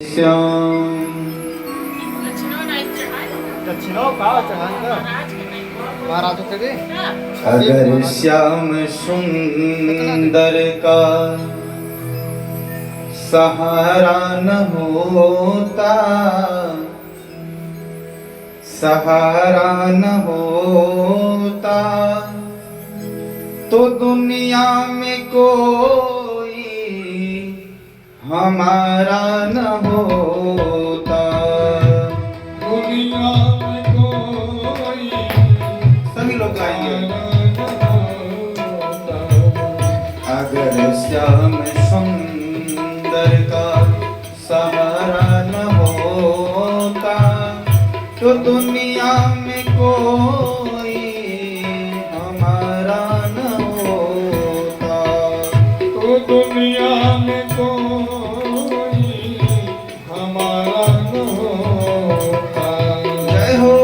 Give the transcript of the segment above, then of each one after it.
श्याम दक्षिणों का चढ़ाएंगे महाराजों के लिए। अगर श्याम सुंदर का सहारा न होता, सहारा न होता तो दुनिया में कोई हमारा न होता। दुनिया में कोई सभी लोग गाएंगे। अगर श्याम सुंदर का सहारा न होता तो दुनिया में कोई हमारा न होता। तो दुनिया में कोई हमारा न होता। जय हो।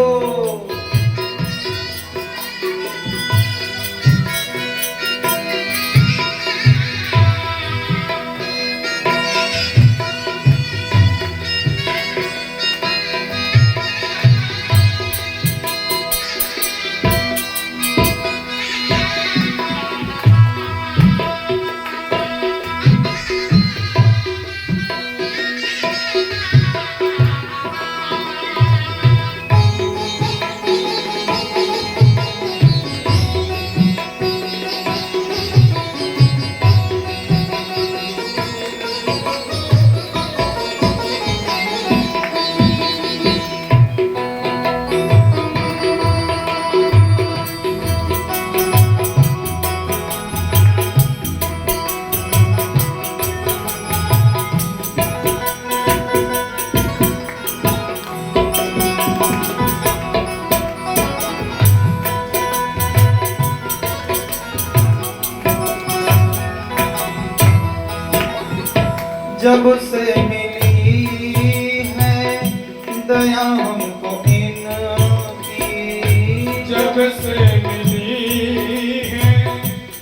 जब से मिली है दया हमको इनकी, जब से मिली है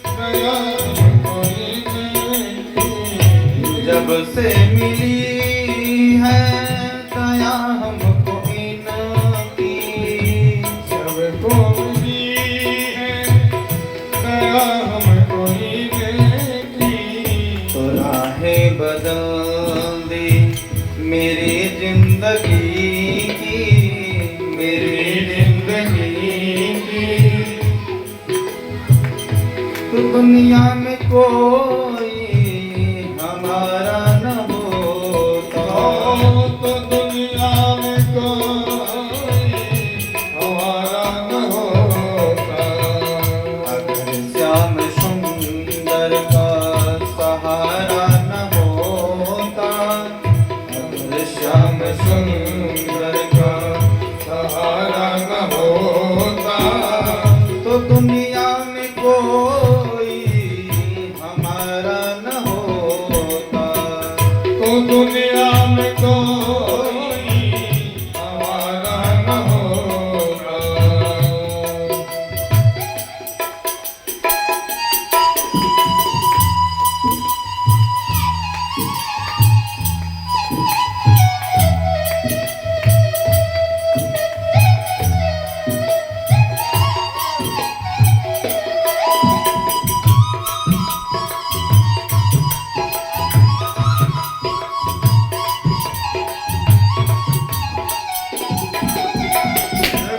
दया हमको इनकी। जब से मिली है दया हमको इनकी, सबको मिली है दया हमको इनकी। तो राहें बदल दी मेरी जिंदगी की, मेरी जिंदगी की। तो दुनिया में कोई हमारा न होता। तो दुनिया में कोई हमारा न होता। अगर श्याम सुंदर का सहारा न होता, अगर श्याम सुंदर का सहारा न होता। तो दुनिया में कोई हमारा न होता। तो दुनिया में कोई हमारा न होता।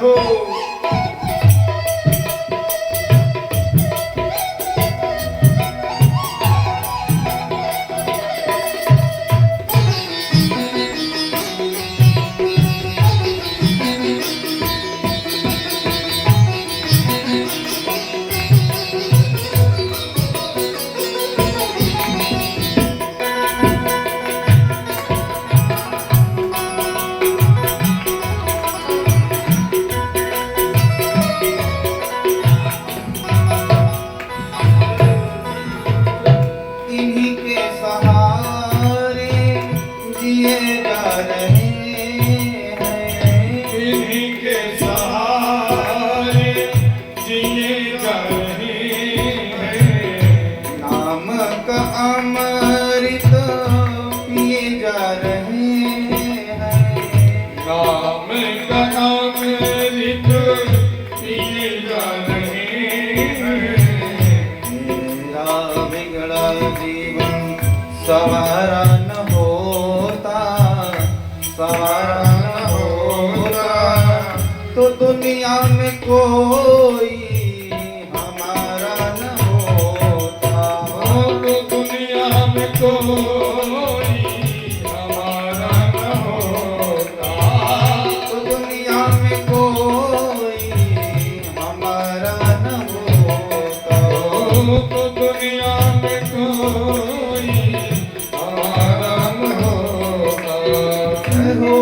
हो। इन्हीं के सहारे जिए जा रहे हैं, इन्हीं के सहारे जिए जा रहे हैं। नाम का अमृत पिए जा रहे सहारा न होता तो दुनिया में कोई हमारा न होता। तो दुनिया में कोई हमारा न होता। तो दुनिया में कोई हमारा न होता। तो दुनिया में कोई हमारा न होता। हो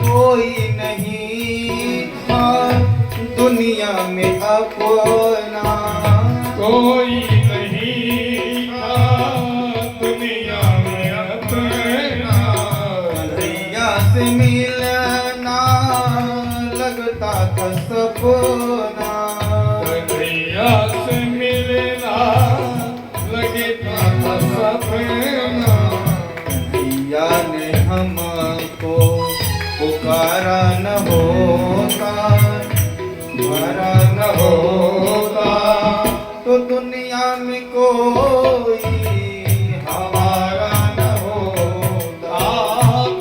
कोई नहीं था दुनिया में अपना। कोई नहीं था दुनिया में अपना। कन्हैया से मिलना लगता था सपना। कन्हैया से मिलना लगता था सपना। कन्हैया ने हमको पुकारा न होता, भरा न होता तो दुनिया में कोई हमारा न होता।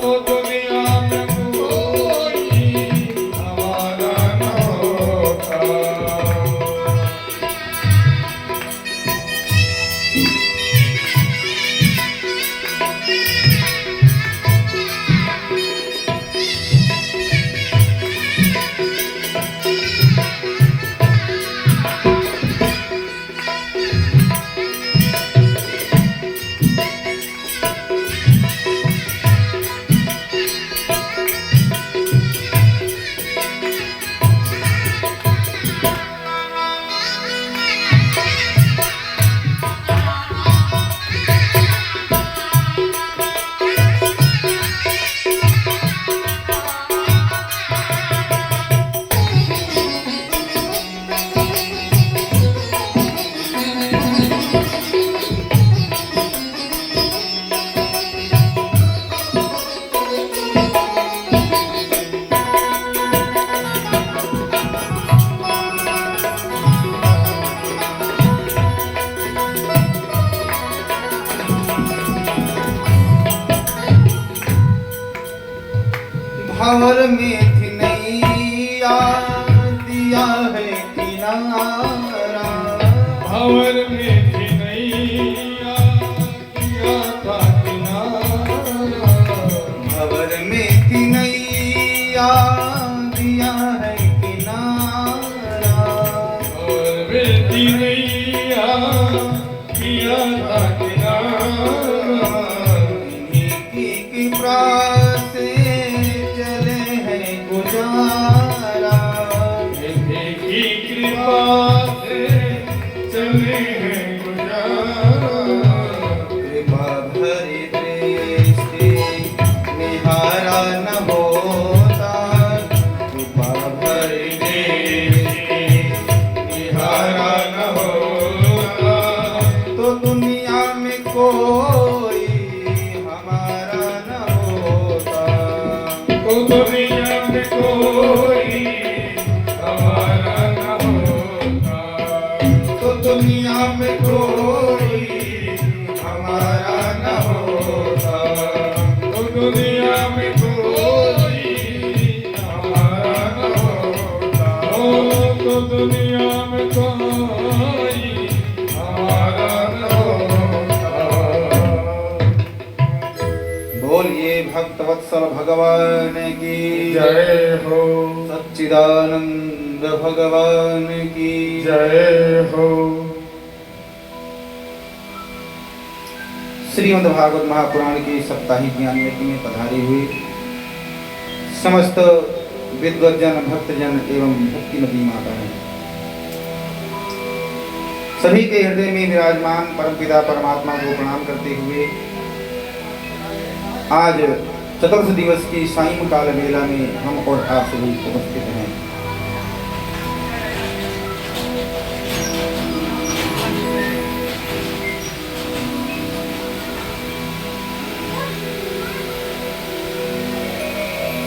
तो दुनिया में कोई हमारा न होता। भंवर में थी नैया दिया है किनारा। भंवर में थी नैया दिया था किनारा। भंवर में थी नैया दिया है किनारा। भंवर में थी नैया दिया था किनारा। इन्हीं की कृपा से चले हैं गुजारा। इन्हीं की कृपा से चले हैं गुजारा। कृपा भरे दृष्टि निहारा न होता। कृपा भरे दृष्टि निहारा न होता। तो दुनिया में कोई हमारा न होता। तो दुनिया में कोई हमारा न होता। तो दुनिया में कोई हमारा न होता, तो दुनिया में कोई हमारा न होता, तो दुनिया में कोई हमारा न होता। बोलिए भक्तवत्सल भगवान की जय हो, सच्चिदानंद भगवान की जय हो। श्रीमद् भागवत महापुराण की साप्ताहिक ज्ञान यज्ञ में पधारे हुए समस्त विद्वज्जन भक्तजन एवं भक्तिमती माताएं, सभी के हृदय में विराजमान परमपिता परमात्मा को प्रणाम करते हुए आज चतुर्थ दिवस की सायंकाल वेला में हम और आप सभी उपस्थित हैं।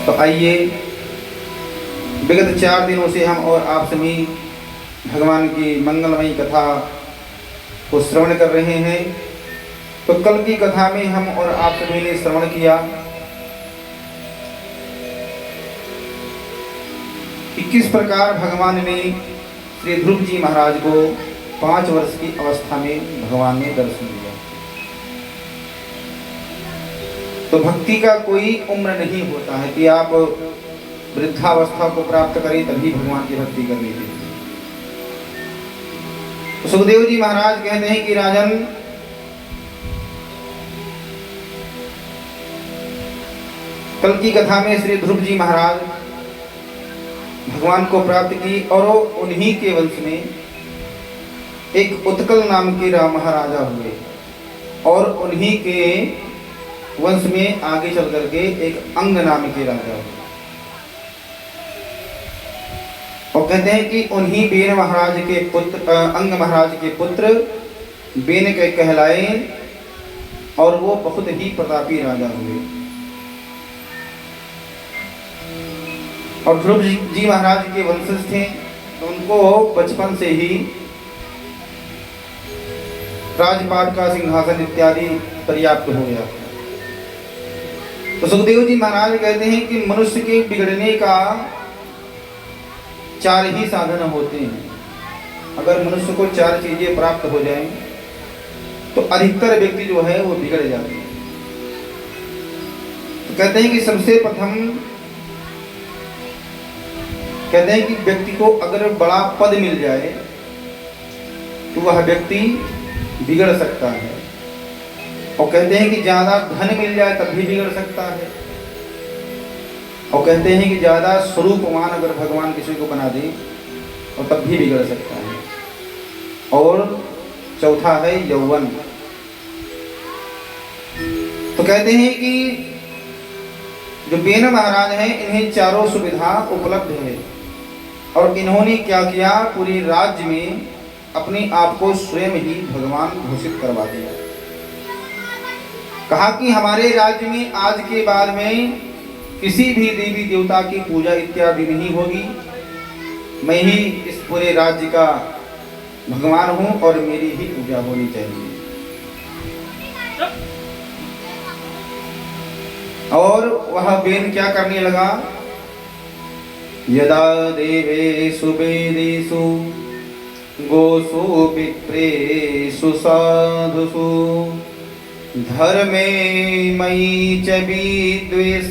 तो आइए, विगत 4 दिनों से हम और आप सभी भगवान की मंगलमयी कथा को श्रवण कर रहे हैं। तो कल की कथा में हम और आप सभी ने श्रवण किया कि किस प्रकार भगवान ने श्री ध्रुव जी महाराज को 5 वर्ष की अवस्था में भगवान ने दर्शन दिया। तो भक्ति का कोई उम्र नहीं होता है कि आप वृद्धावस्था को प्राप्त करें तभी भगवान की भक्ति करनी चाहिए। तो सुखदेव जी महाराज कहते हैं कि राजन, कल की कथा में श्री ध्रुव जी महाराज भगवान को प्राप्त की और उन्हीं के वंश में एक उत्कल नाम के महाराजा हुए और उन्हीं के वंश में आगे चल करके एक अंग नाम के राजा हुए। और कहते हैं कि उन्हीं बेन महाराज के पुत्र अंग महाराज के पुत्र बेन के कहलाए और वो बहुत ही प्रतापी राजा हुए। और ध्रुव जी महाराज के वंशज थे, तो उनको बचपन से ही राजपाट का सिंहासन इत्यादि पर्याप्त हो गया। तो सुखदेव जी महाराज कहते हैं कि मनुष्य के बिगड़ने का 4 ही साधन होते हैं। अगर मनुष्य को 4 चीजें प्राप्त हो जाएं, तो अधिकतर व्यक्ति जो है वो बिगड़ जाते हैं। तो कहते हैं कि सबसे प्रथम कहते हैं कि व्यक्ति को अगर बड़ा पद मिल जाए तो वह व्यक्ति बिगड़ सकता है। और कहते हैं कि ज्यादा धन मिल जाए तब भी बिगड़ सकता है। और कहते हैं कि ज्यादा स्वरूपवान अगर भगवान किसी को बना दे और तब भी बिगड़ सकता है। और चौथा है यौवन। तो कहते हैं कि जो बेन महाराज हैं, इन्हें चारों सुविधा उपलब्ध है और इन्होंने क्या किया, पूरी राज्य में अपने आप को स्वयं ही भगवान घोषित करवा दिया। कहा कि हमारे राज्य में आज के बाद में किसी भी देवी देवता की पूजा इत्यादि नहीं होगी। मैं ही इस पूरे राज्य का भगवान हूं और मेरी ही पूजा होनी चाहिए। और वह बेन क्या करने लगा, यदा देवेषु वेदेषु गोषु विप्रेषु साधुषु धर्मे मयि च विद्वेष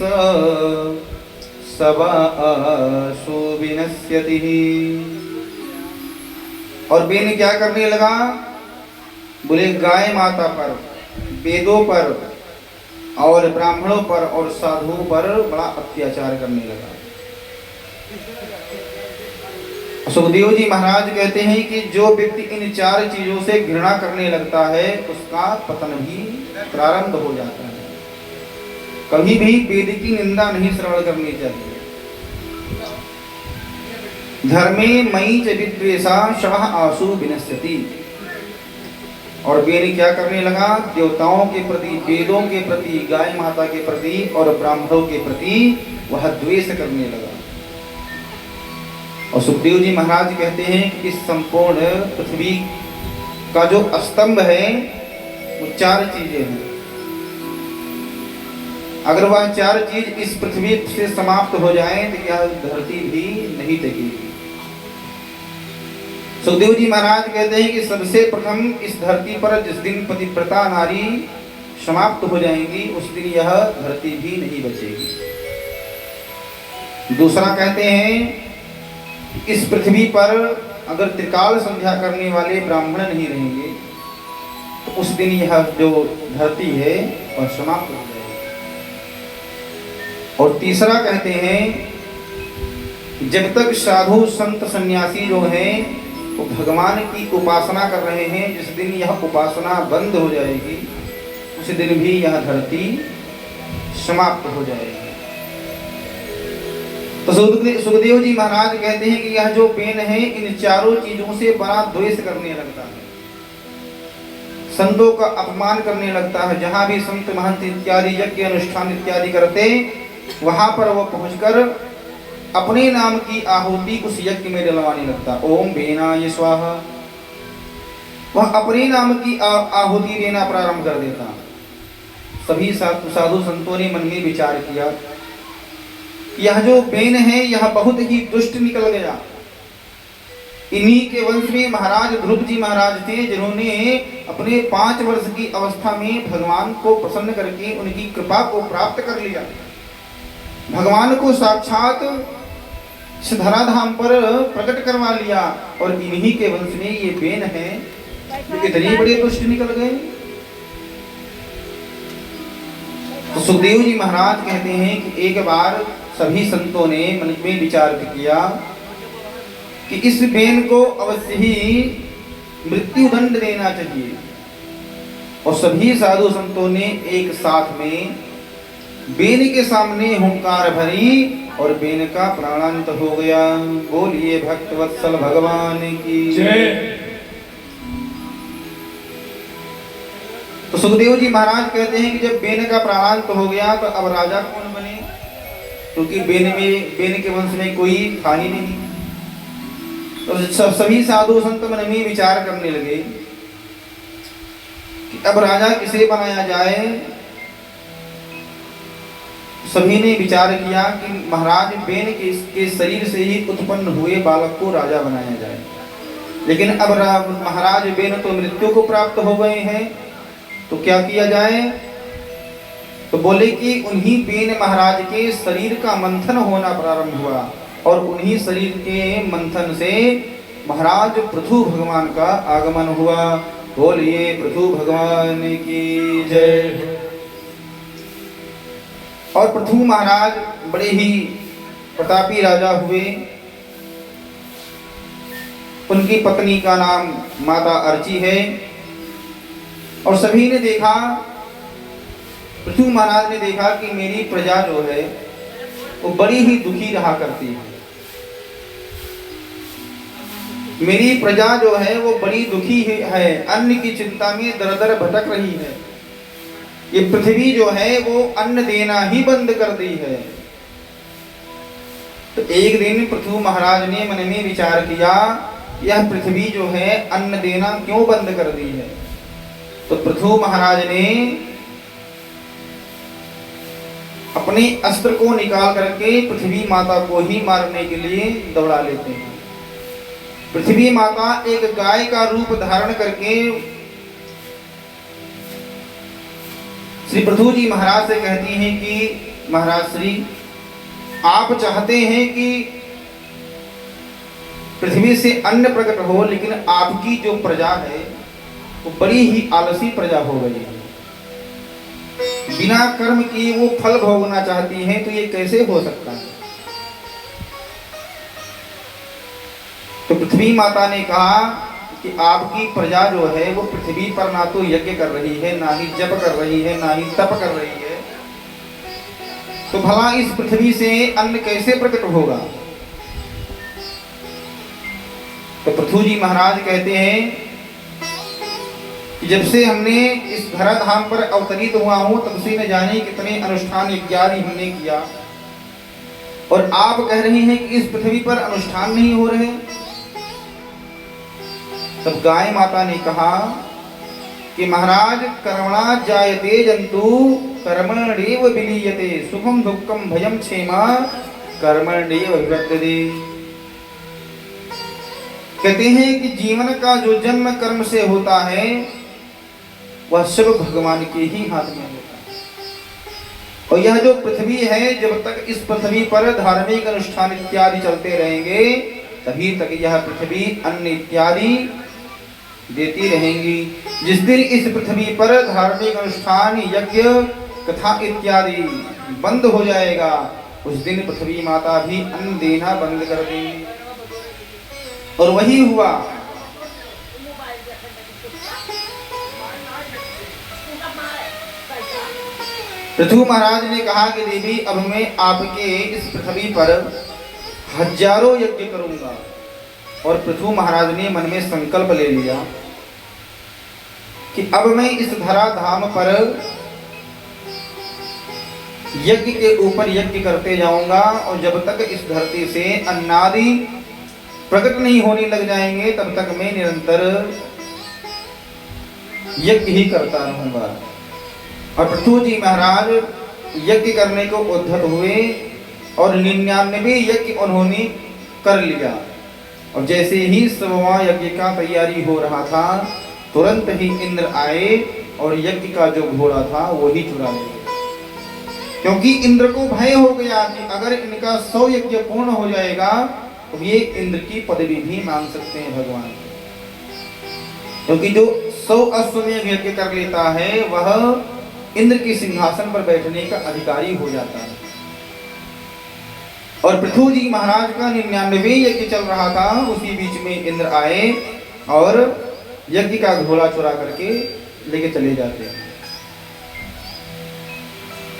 सवासु विनश्यति। और बेन क्या करने लगा, बोले गाय माता पर, वेदों पर और ब्राह्मणों पर और साधुओं पर बड़ा अत्याचार करने लगा। सुखदेव जी महाराज कहते हैं कि जो व्यक्ति इन 4 चीजों से घृणा करने लगता है उसका पतन भी प्रारंभ हो जाता है। कभी भी वेद की निंदा नहीं श्रवण करनी चाहिए। धर्मे मयि च विद्वेषा शवः आसु विनश्यति। और बेन क्या करने लगा, देवताओं के प्रति, वेदों के प्रति, गाय माता के प्रति और ब्राह्मणों के प्रति वह द्वेष करने लगा। और सुखदेव जी महाराज कहते हैं कि इस संपूर्ण पृथ्वी का जो स्तंभ है वो 4 चीजें हैं। अगर वह 4 चीज इस पृथ्वी से समाप्त हो जाए तो यह धरती भी नहीं टिकेगी। सुखदेव जी महाराज कहते हैं कि सबसे प्रथम इस धरती पर जिस दिन पतिव्रता नारी समाप्त हो जाएंगी उस दिन यह धरती भी नहीं बचेगी। दूसरा कहते हैं इस पृथ्वी पर अगर त्रिकाल संध्या करने वाले ब्राह्मण नहीं रहेंगे तो उस दिन यह जो धरती है वह समाप्त हो जाएगी। और तीसरा कहते हैं जब तक साधु संत सन्यासी जो हैं वो भगवान की उपासना कर रहे हैं, जिस दिन यह उपासना बंद हो जाएगी उस दिन भी यह धरती समाप्त हो जाएगी। तो सुखदेव जी महाराज कहते हैं कि यह जो पेन है इन 4 चीजों से बड़ा द्वेष करने लगता है, संतों का अपमान करने लगता है। जहां भी संत महंत इत्यादि यज्ञ अनुष्ठान इत्यादि करते वहां पर वह पहुंचकर अपने नाम की आहुति उस यज्ञ में डलवाने लगता। ओम बेनाय स्वाहा, वह अपने नाम की आहुति देना प्रारंभ कर देता। सभी साधु संतों ने मन में विचार किया यह जो बेन है यह बहुत ही दुष्ट निकल गया। इन्हीं के वंश में महाराज ध्रुव जी महाराज थे जिन्होंने अपने 5 वर्ष की अवस्था में भगवान को प्रसन्न करके उनकी कृपा को प्राप्त कर लिया। भगवान को साक्षात धराधाम पर प्रकट करवा लिया और इन्हीं के वंश में ये बेन है जो इतने बड़े दुष्ट निकल गए। तो सुखदेव जी महाराज कहते हैं कि एक बार सभी संतों ने मन में विचार किया कि इस बेन को अवश्य ही मृत्यु दंड देना चाहिए। और सभी साधु संतों ने एक साथ में बेन के सामने हुंकार भरी और बेन का प्राणांत हो गया। बोलिए भक्तवत्सल भगवान की जय। तो सुखदेव जी महाराज कहते हैं कि जब बेन का प्राणांत हो गया तो अब राजा कौन बने, क्योंकि बेन के वंश में कोई था ही नहीं। तो सभी साधु संत मन में विचार करने लगे कि अब राजा किसे बनाया जाए। सभी ने विचार किया कि महाराज बेन के शरीर से ही उत्पन्न हुए बालक को राजा बनाया जाए। लेकिन अब महाराज बेन तो मृत्यु को प्राप्त हो गए हैं, तो क्या किया जाए। तो बोले कि उन्हीं बेन महाराज के शरीर का मंथन होना प्रारंभ हुआ और उन्हीं शरीर के मंथन से महाराज पृथु भगवान का आगमन हुआ। बोलिए पृथु भगवान की जय। और पृथु महाराज बड़े ही प्रतापी राजा हुए। उनकी पत्नी का नाम माता अर्ची है। और सभी ने देखा, पृथु महाराज ने देखा कि मेरी प्रजा जो है वो बड़ी ही दुखी रहा करती है। मेरी प्रजा जो है वो बड़ी दुखी है, अन्न की चिंता में दर-दर भटक रही है। ये पृथ्वी जो है वो अन्न देना ही बंद कर दी है। तो एक दिन पृथु महाराज ने मन में विचार किया यह पृथ्वी जो है अन्न देना क्यों बंद कर दी है। तो पृथु महाराज ने अपने अस्त्र को निकाल करके पृथ्वी माता को ही मारने के लिए दौड़ा लेते हैं। पृथ्वी माता एक गाय का रूप धारण करके श्री पृथु जी महाराज से कहती हैं कि महाराज श्री, आप चाहते हैं कि पृथ्वी से अन्न प्रकट हो, लेकिन आपकी जो प्रजा है वो बड़ी ही आलसी प्रजा हो गई है। बिना कर्म की वो फल भोगना चाहती हैं, तो ये कैसे हो सकता है। तो पृथ्वी माता ने कहा कि आपकी प्रजा जो है वो पृथ्वी पर ना तो यज्ञ कर रही है, ना ही जप कर रही है, ना ही तप कर रही है, तो भला इस पृथ्वी से अन्न कैसे प्रकट होगा। तो पृथु जी महाराज कहते हैं कि जब से हमने इस धराधाम पर अवतरित हुआ हूं तब से न जाने कितने अनुष्ठान इत्यादि हमने किया, और आप कह रहे हैं कि इस पृथ्वी पर अनुष्ठान नहीं हो रहे। तब गाय माता ने कहा कि महाराज कर्मणा जायते जंतु कर्मण्येव विलीयते सुखम दुःखम भयम क्षेमा कर्मण्येव विवर्तते। कहते हैं कि जीवन का जो जन्म कर्म से होता है वह सब भगवान के ही हाथ में होता है। और यह जो पृथ्वी है, जब तक इस पृथ्वी पर धार्मिक अनुष्ठान इत्यादि चलते रहेंगे तभी तक यह पृथ्वी अन्न इत्यादि देती रहेंगी। जिस दिन इस पृथ्वी पर धार्मिक अनुष्ठान यज्ञ कथा इत्यादि बंद हो जाएगा उस दिन पृथ्वी माता भी अन्न देना बंद कर देंगी। और वही हुआ। पृथु महाराज ने कहा कि देवी अब मैं आपके इस पृथ्वी पर हजारों यज्ञ करूंगा। और पृथु महाराज ने मन में संकल्प ले लिया कि अब मैं इस धरा धाम पर यज्ञ के ऊपर यज्ञ करते जाऊंगा और जब तक इस धरती से अन्नादि प्रकट नहीं होने लग जाएंगे तब तक मैं निरंतर यज्ञ ही करता रहूंगा। और पृथु जी महाराज यज्ञ करने को उद्धत हुए और 99 यज्ञ उन्होंने कर लिया। और जैसे ही 100वां यज्ञ का तैयारी हो रहा था तुरंत ही इंद्र आए और यज्ञ का जो घोड़ा था वो ही चुरा ले गए। क्योंकि इंद्र को भय हो गया कि अगर इनका 100 यज्ञ पूर्ण हो जाएगा तो ये इंद्र की पदवी भी मांग सकते हैं भगवान से। क्योंकि जो 100 अश्वमेध यज्ञ कर लेता है वह इंद्र के सिंहासन पर बैठने का अधिकारी हो जाता है। और पृथु जी महाराज का 99 यज्ञ चल रहा था, उसी बीच में इंद्र आए और यज्ञ का घोड़ा चुरा करके लेके चले जाते हैं।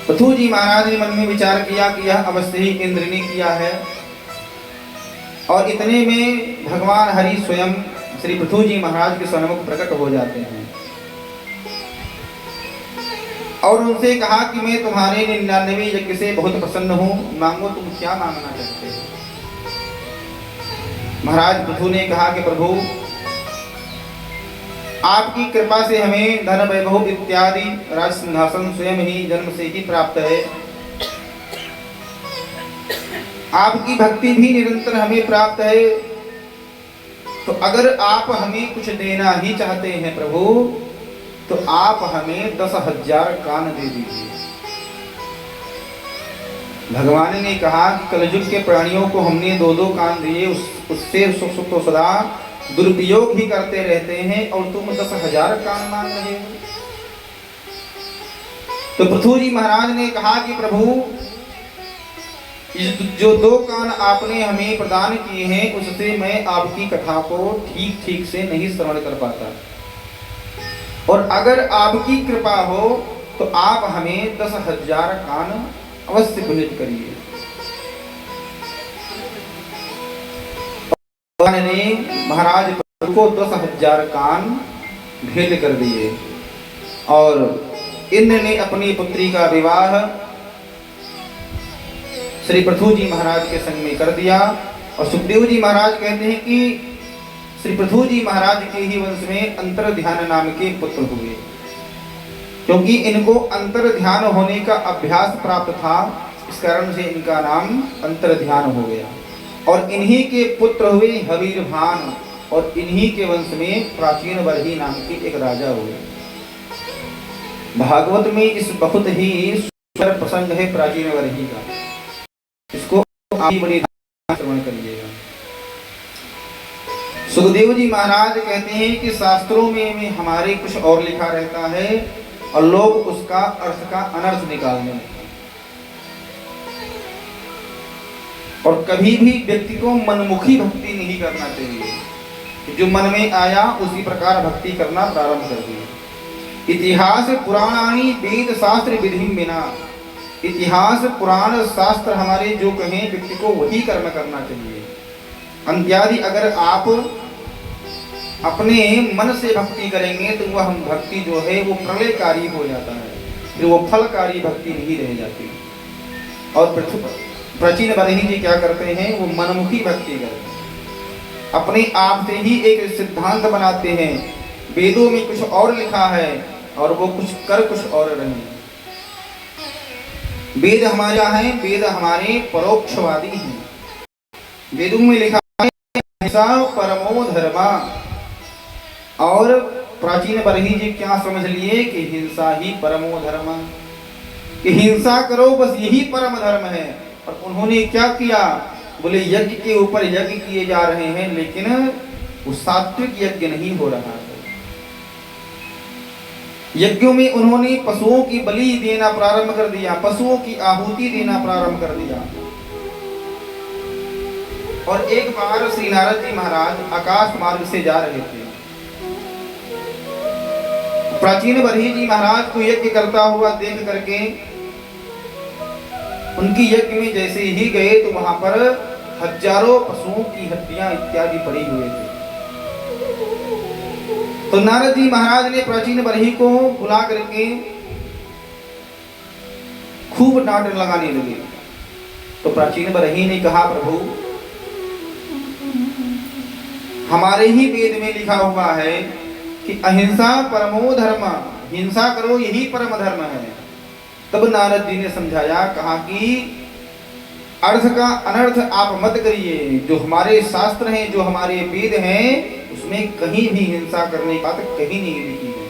पृथु जी महाराज ने मन में विचार किया कि यह अवश्य ही इंद्र ने किया है। और इतने में भगवान हरि स्वयं श्री पृथु जी महाराज के सन्मुख प्रकट हो जाते हैं और उनसे कहा कि मैं तुम्हारे 99 यज्ञ से बहुत प्रसन्न हूँ, मांगो तुम क्या मांगना चाहते हो। महाराज पृथु ने कहा कि प्रभु आपकी कृपा से हमें धन वैभव इत्यादि राज सिंहासन स्वयं ही जन्म से ही प्राप्त है। आपकी भक्ति भी निरंतर हमें प्राप्त है। तो अगर आप हमें कुछ देना ही चाहते हैं प्रभु तो आप हमें 10,000 कान दे दीजिए। भगवान ने कहा कि कलयुग के प्राणियों को हमने 2-2 कान दिए, उससे सुख तो सदा दुरुपयोग ही करते रहते हैं और तुम 10,000 कान मांग रहे हो। तो पृथु जी महाराज ने कहा कि प्रभु जो 2 कान आपने हमें प्रदान किए हैं उससे मैं आपकी कथा को ठीक ठीक से नहीं श्रवण कर पाता। और अगर आपकी कृपा हो तो आप हमें 10,000 कान अवश्य भेंट करिए। भगवान ने महाराज को 10,000 कान भेंट कर दिए और इंद्र ने अपनी पुत्री का विवाह श्री पृथु जी महाराज के संग में कर दिया। और सुखदेव जी महाराज कहते हैं कि श्री पृथु जी महाराज के ही वंश में अंतर ध्यान नाम के पुत्र हुए, क्योंकि इनको अंतर ध्यान होने का अभ्यास प्राप्त था, इस कारण से इनका नाम अंतर ध्यान हो गया। और इन्हीं के पुत्र हुए हवीरभान और इन्हीं के वंश में प्राचीन वर्ही नाम के एक राजा हुए। भागवत में इस बहुत ही सुंदर प्रसंग है प्राचीन वर्ही का, इसको आप बड़ी श्रवण करिएगा। सुखदेव जी महाराज कहते हैं कि शास्त्रों में हमारे कुछ और लिखा रहता है और लोग उसका अर्थ का अनर्थ निकालने लगते हैं। और कभी भी व्यक्ति को मनमुखी भक्ति नहीं करना चाहिए, जो मन में आया उसी प्रकार भक्ति करना प्रारंभ कर दिए। इतिहास पुराणानी वेद शास्त्र विधि बिना, इतिहास पुराण शास्त्र हमारे जो कहें व्यक्ति को वही कर्म करना चाहिए। अंत्यादि अगर आप अपने मन से भक्ति करेंगे तो वह भक्ति जो है वो प्रलयकारी हो जाता है, फिर वो फलकारी भक्ति नहीं रह जाती। और प्राचीन वर्ही जी क्या करते हैं, वो मनमुखी भक्ति करते हैं। अपने आप से ही एक सिद्धांत बनाते हैं। वेदों में कुछ और लिखा है और वो कुछ कर कुछ और रहे। वेद हमारे हैं, वेद हमारे परोक्षवादी हैं। वेदों में लिखा है हिंसा परमो धर्मा, और प्राचीन बरही जी क्या समझ लिए कि हिंसा ही परमो धर्म, कि हिंसा करो बस यही परम धर्म है। और उन्होंने क्या किया, बोले यज्ञ के ऊपर यज्ञ किए जा रहे हैं लेकिन वो सात्विक यज्ञ नहीं हो रहा है। यज्ञों में उन्होंने पशुओं की बलि देना प्रारंभ कर दिया, पशुओं की आहुति देना प्रारंभ कर दिया। और एक बार श्री नारद जी महाराज आकाश मार्ग से जा रहे थे। प्राचीन बरही जी महाराज को यज्ञ करता हुआ देख करके उनकी यज्ञ में जैसे ही गए तो वहां पर हजारों पशुओं की हड्डियां इत्यादि पड़ी हुए थे। तो नारद जी महाराज ने प्राचीन बरही को बुला करके खूब डांट लगाने लगे। तो प्राचीन बरही ने कहा, प्रभु हमारे ही वेद में लिखा हुआ है कि अहिंसा परमो धर्म, हिंसा करो यही परम धर्म है। तब नारद जी ने समझाया, कहा कि अर्थ का अनर्थ आप मत करिए। जो हमारे शास्त्र हैं, जो हमारे वेद हैं, उसमें कहीं भी हिंसा करने की बात कहीं नहीं लिखी है।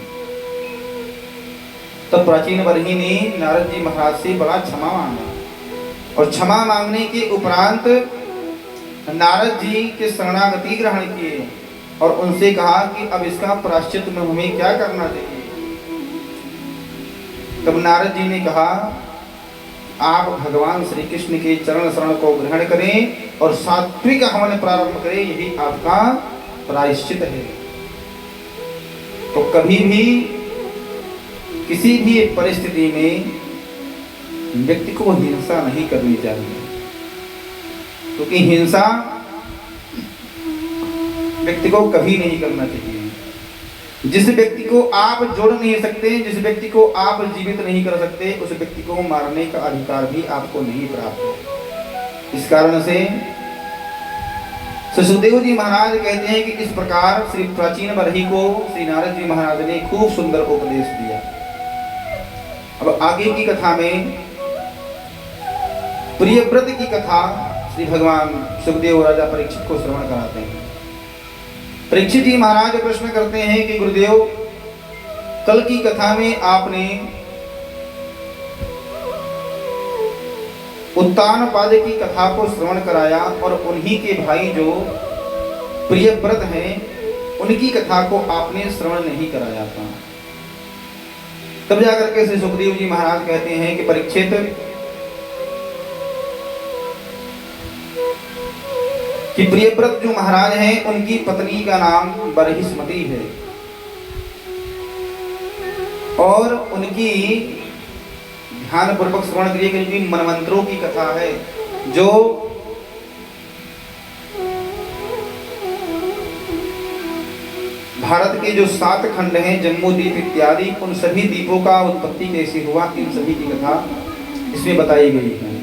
तब प्राचीन बरही ने नारद जी महाराज से बड़ा क्षमा मांगा, और क्षमा मांगने के उपरांत नारद जी के शरणागति ग्रहण किए और उनसे कहा कि अब इसका प्रायश्चित में हमें क्या करना चाहिए। तब नारद जी ने कहा, आप भगवान श्री कृष्ण के चरण शरण को ग्रहण करें और सात्विक हवन प्रारंभ करें, यही आपका प्रायश्चित है। तो कभी भी किसी भी परिस्थिति में व्यक्ति को हिंसा नहीं करनी चाहिए, क्योंकि हिंसा व्यक्ति को कभी नहीं करना चाहिए। जिस व्यक्ति को आप जोड़ नहीं सकते, जिस व्यक्ति को आप जीवित नहीं कर सकते, उस व्यक्ति को मारने का अधिकार भी आपको नहीं प्राप्त है। इस कारण से सुखदेव जी महाराज कहते हैं कि इस प्रकार श्री प्राचीन बरही को श्री नारद जी महाराज ने खूब सुंदर उपदेश दिया। अब आगे की कथा में प्रियव्रत की कथा श्री भगवान सुखदेव राजा परीक्षित को श्रवण कराते हैं। परीक्षित जी महाराज प्रश्न करते हैं कि गुरुदेव, कल की कथा में आपने उत्तानपाद की कथा को श्रवण कराया और उन्हीं के भाई जो प्रियव्रत हैं उनकी कथा को आपने श्रवण नहीं कराया था। तब जाकर के श्री सुखदेव जी महाराज कहते हैं कि परीक्षित, कि प्रियव्रत जो महाराज हैं उनकी पत्नी का नाम बरहिस्मती है और उनकी ध्यान पूर्वक श्रवण करिए कि उनकी मनमंत्रों की कथा है जो भारत के जो 7 खंड हैं, जम्मू द्वीप इत्यादि, उन सभी द्वीपों का उत्पत्ति कैसे हुआ, इन सभी की कथा इसमें बताई गई है।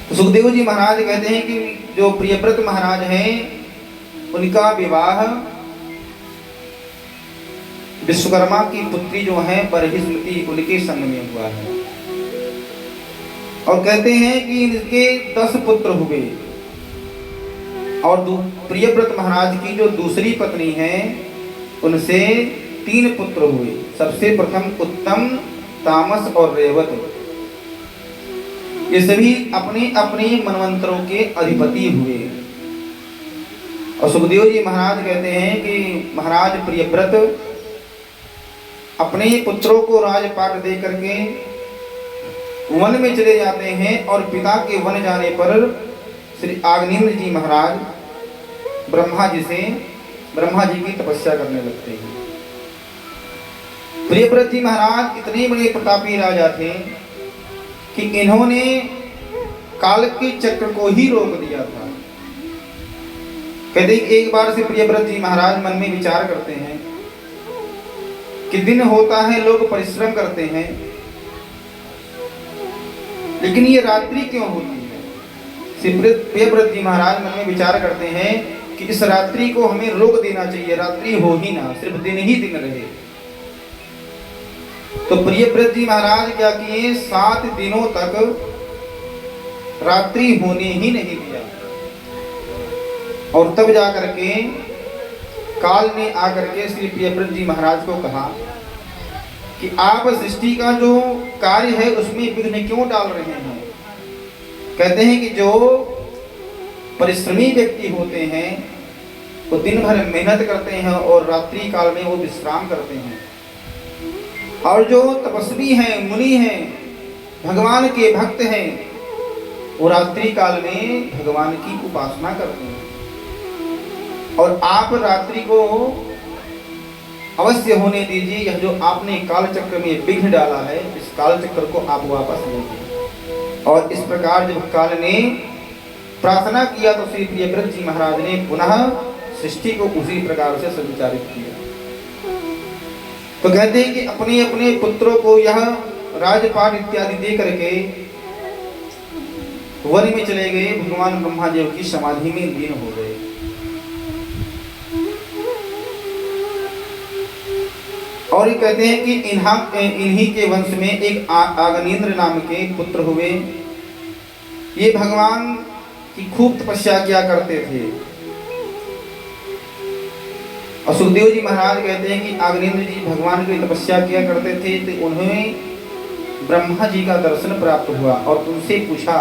तो सुखदेव जी महाराज कहते हैं कि जो प्रियव्रत महाराज हैं उनका विवाह विश्वकर्मा की पुत्री जो है बरहिस्मती उनके संग में हुआ है। और कहते हैं कि इनके 10 पुत्र हुए और प्रियव्रत महाराज की जो दूसरी पत्नी है उनसे 3 पुत्र हुए। सबसे प्रथम उत्तम, तामस और रेवत, ये सभी अपने अपने मनवंतरों के अधिपति हुए। और सुखदेव जी महाराज कहते हैं कि महाराज प्रियव्रत अपने पुत्रों को राजपाट दे करके वन में चले जाते हैं और पिता के वन जाने पर श्री आग्नेय जी महाराज ब्रह्मा जी की तपस्या करने लगते हैं। प्रियव्रत जी महाराज इतने बड़े प्रतापी राजा थे कि इन्होंने काल के चक्र को ही रोक दिया था। कहते एक बार से प्रियव्रत जी महाराज मन में विचार करते हैं कि दिन होता है, लोग परिश्रम करते हैं, लेकिन ये रात्रि क्यों होती है। प्रियव्रत जी महाराज मन में विचार करते हैं कि इस रात्रि को हमें रोक देना चाहिए, रात्रि हो ही ना, सिर्फ दिन ही दिन रहे। तो प्रियव्रत जी महाराज क्या किए, 7 दिनों तक रात्रि होने ही नहीं दिया। और तब जाकर के काल ने आकर के श्री प्रियव्रत जी महाराज को कहा कि आप सृष्टि का जो कार्य है उसमें विघ्न क्यों डाल रहे हैं। कहते हैं कि जो परिश्रमी व्यक्ति होते हैं वो दिन भर मेहनत करते हैं और रात्रि काल में वो विश्राम करते हैं, और जो तपस्वी हैं, मुनि हैं, भगवान के भक्त हैं, वो रात्रि काल में भगवान की उपासना करते हैं। और आप रात्रि को अवश्य होने दीजिए। यह जो आपने काल चक्र में विघ्न डाला है, इस काल चक्र को आप वापस लीजिए। और इस प्रकार जब काल ने प्रार्थना किया तो श्री प्रियव्रत जी महाराज ने पुनः सृष्टि को उसी प्रकार से संचालित किया। तो कहते हैं कि अपने अपने पुत्रों को यह राजपाट इत्यादि दे करके वन में चले गए, भगवान ब्रह्मा देव की समाधि में लीन हो गए। और ये कहते हैं कि इन्हीं के वंश में एक आगनीन्द्र नाम के पुत्र हुए। ये भगवान की खूब तपस्या किया करते थे। और सुखदेव जी महाराज कहते हैं कि आगनीन्द्र जी भगवान की तपस्या किया करते थे, तो उन्हें ब्रह्मा जी का दर्शन प्राप्त हुआ और उनसे पूछा,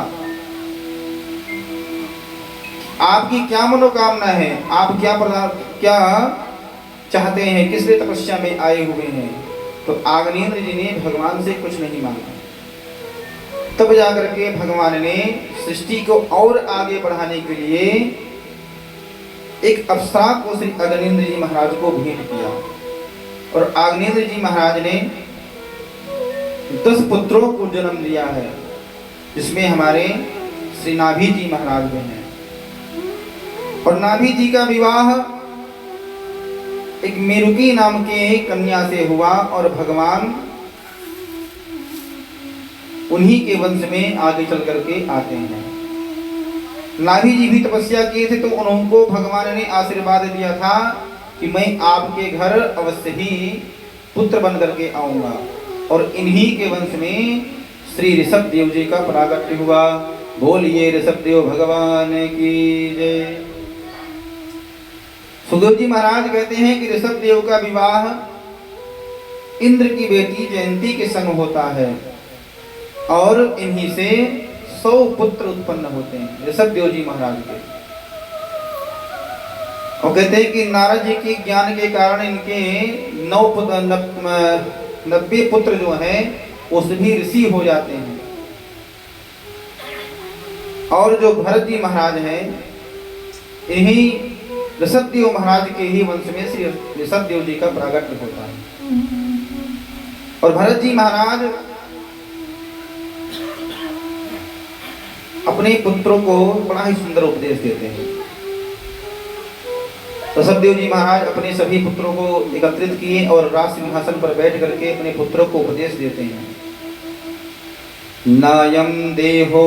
आपकी क्या मनोकामना है, आप क्या चाहते हैं, किस लिए तपस्या में आए हुए हैं। तो आगनीन्द्र जी ने भगवान से कुछ नहीं मांगा। तब जाकर के भगवान ने सृष्टि को और आगे बढ़ाने के लिए एक अप्सरा को श्री आगनीन्द्र जी महाराज को भेंट किया। और आगनीन्द्र जी महाराज ने 10 पुत्रों को जन्म दिया है, जिसमें हमारे श्री नाभि जी महाराज भी हैं। और नाभि जी का विवाह एक मेरुकी नाम के कन्या से हुआ और भगवान उन्हीं के वंश में आगे चल करके आते हैं। नाभि जी भी तपस्या किए थे, तो उनको भगवान ने आशीर्वाद दिया था कि मैं आपके घर अवश्य ही पुत्र बन करके आऊंगा। और इन्हीं के वंश में श्री ऋषभ देव जी का प्रागट्य हुआ। बोलिए ऋषभ देव भगवान की जय। सुखदेव जी महाराज कहते हैं कि ऋषभ देव का विवाह इंद्र की बेटी जयंती के संग होता है और इन्हीं से 100 पुत्र उत्पन्न होते हैं ऋषभ देव जी महाराज के। और कहते हैं कि नारद जी के ज्ञान के कारण इनके 90 पुत्र जो हैं वो सभी ऋषि हो जाते हैं। और जो भरत जी महाराज हैं, इन्हीं ऋषभ देव महाराज के ही वंश में श्री ऋषभ देव जी का प्रागट्य होता है। और भरत जी महाराज अपने पुत्रों को बड़ा ही सुंदर उपदेश देते हैं। ऋषभ देव जी महाराज अपने सभी पुत्रों को एकत्रित किए और राज सिंहासन पर बैठ करके अपने पुत्रों को उपदेश देते हैं। नायम देहो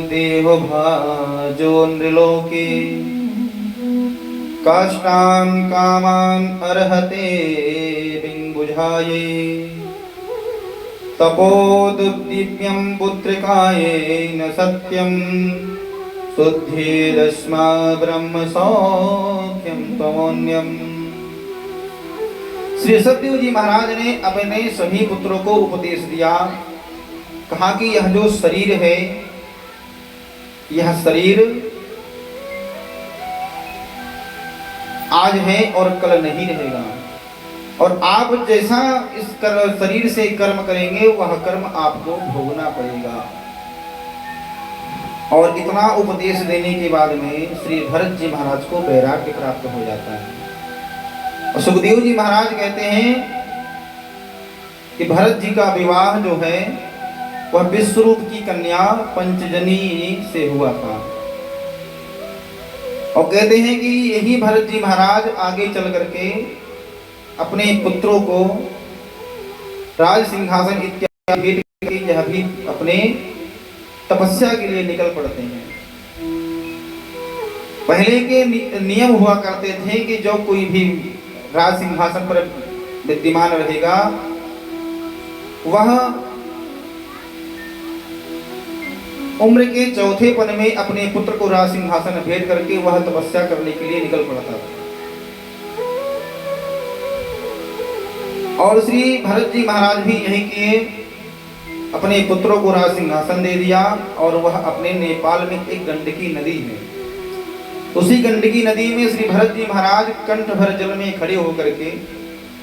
देहो भाजो नृलोके काष्ठान कामान अर्हते बिंबुझाये तपोदीप्यं पुत्रिकायेन सत्यं शुद्धिरस्मा ब्रह्म सौख्यं तमोन्यम। श्री ऋषभदेव जी महाराज ने अपने सभी पुत्रों को उपदेश दिया। कहा कि यह जो शरीर है, यह शरीर आज है और कल नहीं रहेगा, और आप जैसा इस शरीर से कर्म करेंगे वह कर्म आपको भोगना पड़ेगा। और इतना उपदेश देने के बाद में श्री भरत जी महाराज को वैराग्य प्राप्त हो जाता है। और सुखदेव जी महाराज कहते हैं कि भरत जी का विवाह जो है वह विश्वरूप की कन्या पंचजनी से हुआ था। और कहते हैं कि यही भरत जी महाराज आगे चल करके अपने पुत्रों को राज सिंहासन इत्यादि भेंट करके यह भी अपने तपस्या के लिए निकल पड़ते हैं। पहले के नियम हुआ करते थे कि जो कोई भी राज सिंहासन पर विद्यमान रहेगा वह उम्र के चौथे पन में अपने पुत्र को राज सिंहासन भेंट करके वह तपस्या करने के लिए निकल पड़ता था। और श्री भरत जी महाराज भी यही किए, अपने पुत्रों को राज सिंहासन दे दिया। और वह अपने नेपाल में एक गंडकी नदी है, उसी गंडकी नदी में श्री भरत जी महाराज कंठ भर जल में खड़े होकर के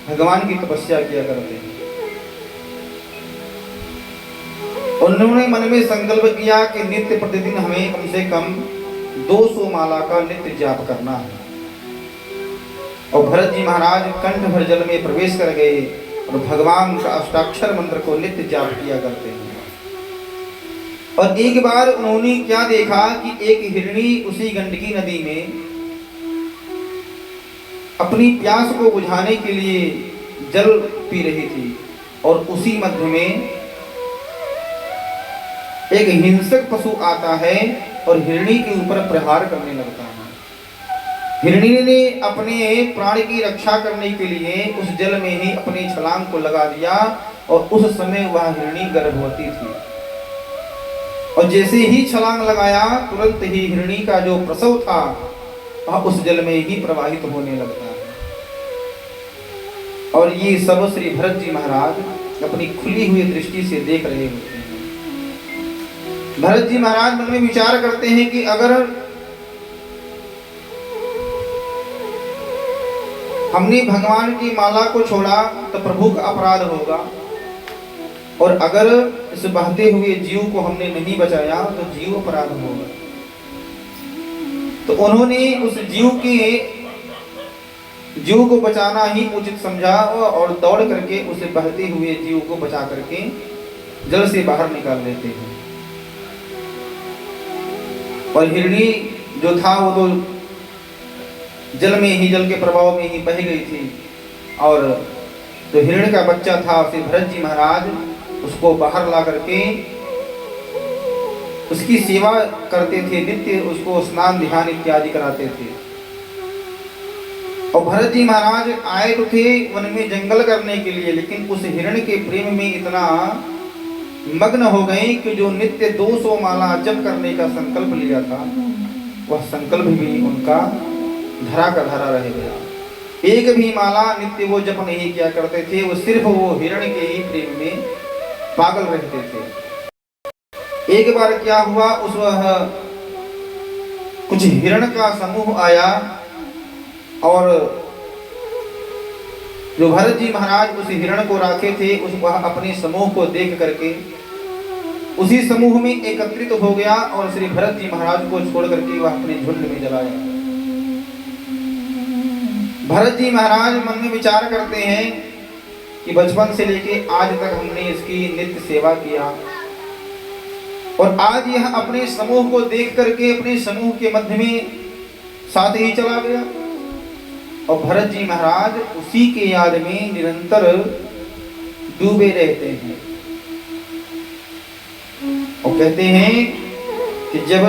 भगवान की तपस्या किया करते हैं। उन्होंने मन में संकल्प किया कि नित्य प्रतिदिन हमें कम से कम 200 माला का नित्य जाप करना है। और भरत जी महाराज कंठ भर जल में प्रवेश कर गए और भगवान का अष्टाक्षर मंत्र को नित्य जाप किया करते हैं। और एक बार उन्होंने क्या देखा कि एक हिरणी उसी गंडकी नदी में अपनी प्यास को बुझाने के लिए जल पी रही थी। और उसी मध्य में एक हिंसक पशु आता है और हिरणी के ऊपर प्रहार करने लगता है। हिरणी ने अपने प्राण की रक्षा करने के लिए उस जल में ही अपनी छलांग को लगा दिया। और उस समय वह हिरणी गर्भवती थी। और जैसे ही छलांग लगाया तुरंत ही हिरणी का जो प्रसव था वह उस जल में ही प्रवाहित होने लगता है। और ये सब श्री भरत जी महाराज अपनी खुली हुई दृष्टि से देख रहे होते हैं। भरत जी महाराज मन में विचार करते हैं कि अगर हमने भगवान की माला को छोड़ा तो प्रभु का अपराध होगा, और अगर इस बहते हुए जीव को हमने नहीं बचाया तो जीव अपराध होगा। तो उन्होंने उस जीव को बचाना ही उचित समझा और दौड़ करके उसे बहते हुए जीव को बचा करके जल से बाहर निकाल लेते हैं। और हिरणी जो था वो तो जल में ही, जल के प्रभाव में ही बह गई थी। और जो हिरण का बच्चा था श्री भरत जी महाराज उसको बाहर ला करके उसकी सेवा करते थे, नित्य उसको स्नान ध्यान इत्यादि कराते थे। और भरत जी महाराज आए तो थे वन में जंगल करने के लिए, लेकिन उस हिरण के प्रेम में इतना मग्न हो गए कि जो नित्य 200 माला जप करने का संकल्प लिया था वह संकल्प भी उनका धरा का धरा रह गया। एक भी माला नित्य वो जप नहीं किया करते थे, वो सिर्फ वो हिरण के ही प्रेम में पागल रहते थे। एक बार क्या हुआ, उस कुछ हिरण का समूह आया और जो भरत जी महाराज उस हिरण को राखे थे उस वह अपने समूह को देख करके उसी समूह में एकत्रित हो गया और श्री भरत जी महाराज को छोड़ करके वह अपने झुंड में जलाया। भरत जी महाराज मन में विचार करते हैं कि बचपन से लेके आज तक हमने इसकी नित्य सेवा किया और आज यह अपने समूह को देख करके अपने समूह के मध्य में साथ ही चला गया। और भरत जी महाराज उसी के याद में निरंतर डूबे रहते हैं और कहते हैं कि जब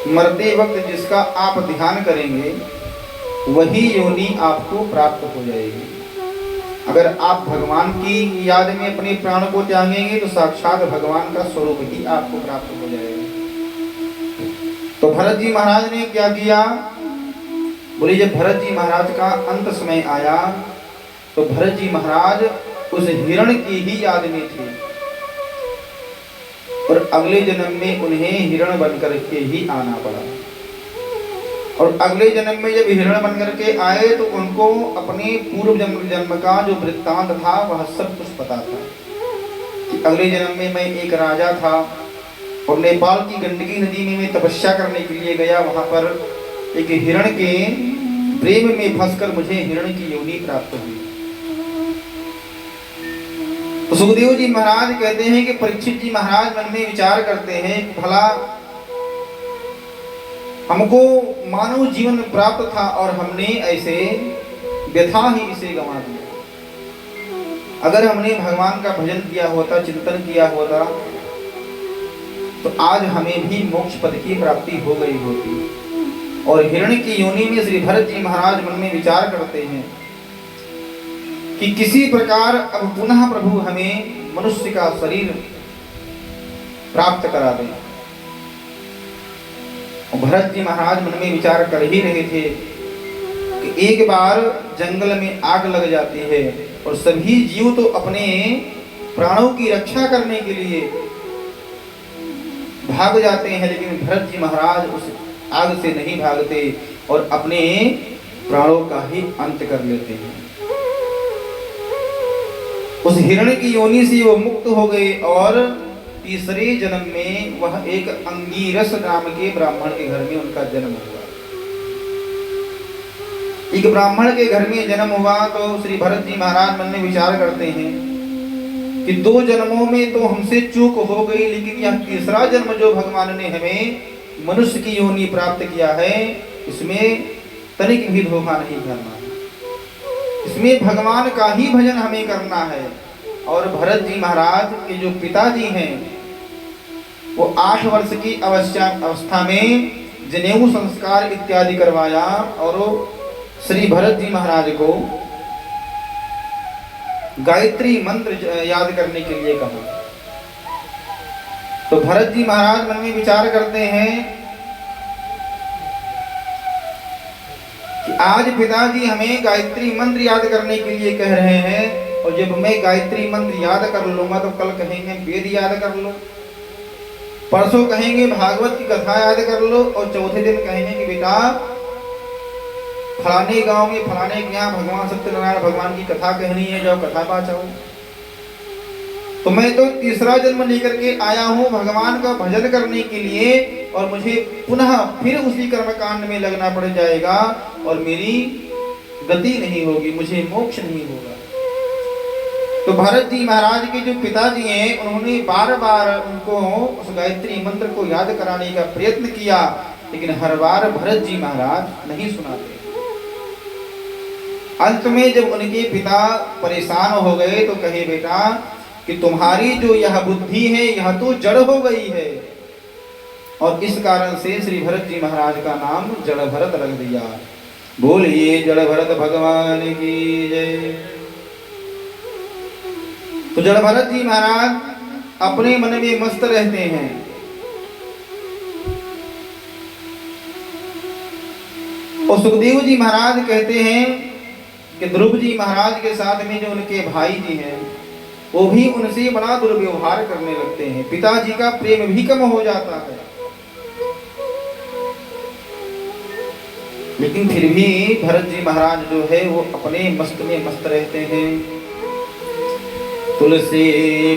मरते वक्त जिसका आप ध्यान करेंगे वही योनि आपको प्राप्त हो जाएगी। अगर आप भगवान की याद में अपने प्राण को त्यागेंगे तो साक्षात भगवान का स्वरूप ही आपको प्राप्त हो जाएगा। तो भरत जी महाराज ने क्या किया, बोले जब भरत जी महाराज का अंत समय आया तो भरत जी महाराज उस हिरण की ही याद में थे और अगले जन्म में उन्हें हिरण बनकर के ही आना पड़ा। और अगले जन्म में जब हिरण बनकर के आए तो उनको अपने पूर्व जन्म का जो वृत्तांत था वह सब कुछ पता था कि अगले जन्म में मैं एक राजा था और नेपाल की गंडकी नदी में मैं तपस्या करने के लिए गया। वहां पर एक हिरण के प्रेम में फंसकर मुझे हिरण की योनि प्राप्त हुई। तो सुखदेव जी महाराज कहते हैं कि परीक्षित जी महाराज मन में विचार करते हैं कि भला हमको मानव जीवन प्राप्त था और हमने ऐसे व्यथा ही इसे गंवा दिया। अगर हमने भगवान का भजन किया होता, चिंतन किया होता तो आज हमें भी मोक्ष पद की प्राप्ति हो गई होती। और हिरण्य की योनि में श्री भरत जी महाराज मन में विचार करते हैं कि किसी प्रकार अब पुनः प्रभु हमें मनुष्य का शरीर प्राप्त करा दें। और भरत जी महाराज मन में विचार कर ही रहे थे कि एक बार जंगल में आग लग जाती है और सभी जीव तो अपने प्राणों की रक्षा करने के लिए भाग जाते हैं, लेकिन भरत जी महाराज उस आग से नहीं भागते और अपने प्राणों का ही अंत कर लेते हैं। उस हिरण्य की योनि से वो मुक्त हो गए और तीसरे जन्म में वह एक अंगीरस नाम के ब्राह्मण के घर में उनका जन्म हुआ। एक ब्राह्मण के घर में जन्म हुआ तो श्री भरत जी महाराज मन में विचार करते हैं कि 2 जन्मों में तो हमसे चूक हो गई, लेकिन यह तीसरा जन्म जो भगवान ने हमें मनुष्य की योनि प्राप्त किया है, इसमें तनिक भी धोखा नहीं करना है, इसमें भगवान का ही भजन हमें करना है। और भरत जी महाराज के जो पिताजी हैं वो 8 वर्ष की अवस्था में जनेऊ संस्कार इत्यादि करवाया और श्री भरत जी महाराज को गायत्री मंत्र याद करने के लिए कहा। तो भरत जी महाराज मन में विचार करते हैं कि आज पिताजी हमें गायत्री मंत्र याद करने के लिए कह रहे हैं, और जब मैं गायत्री मंत्र याद कर लूंगा तो कल कहेंगे वेद याद कर लो, परसों कहेंगे भागवत की कथा याद कर लो, और चौथे दिन कहेंगे कि बेटा फलाने गांव में फलाने के यहाँ भगवान सत्यनारायण भगवान की कथा कहनी है, जाओ कथा पाचाओ। तो मैं तो तीसरा जन्म लेकर के आया हूँ भगवान का भजन करने के लिए, और मुझे पुनः फिर उसी कर्मकांड में लगना पड़ जाएगा और मेरी गति नहीं होगी, मुझे मोक्ष नहीं होगा। तो भरत जी महाराज के जो पिताजी हैं उन्होंने बार बार उनको उस गायत्री मंत्र को याद कराने का प्रयत्न किया, लेकिन हर बार भरत जी महाराज नहीं सुनाते। अंत में जब उनके पिता परेशान हो गए तो कहे बेटा कि तुम्हारी जो यह बुद्धि है यह तो जड़ हो गई है, और इस कारण से श्री भरत जी महाराज का नाम जड़ भरत रख दिया। बोलिए जड़ भरत भगवान की जय। तो जड़ भरत जी महाराज अपने मन में मस्त रहते हैं। और सुखदेव जी महाराज कहते हैं कि ध्रुव जी महाराज के साथ में जो उनके भाई जी हैं वो भी उनसे बड़ा दुर्व्यवहार करने लगते हैं, पिताजी का प्रेम भी कम हो जाता है। लेकिन फिर भी भरत जी महाराज जो है वो अपने मस्त में मस्त रहते हैं। तुलसी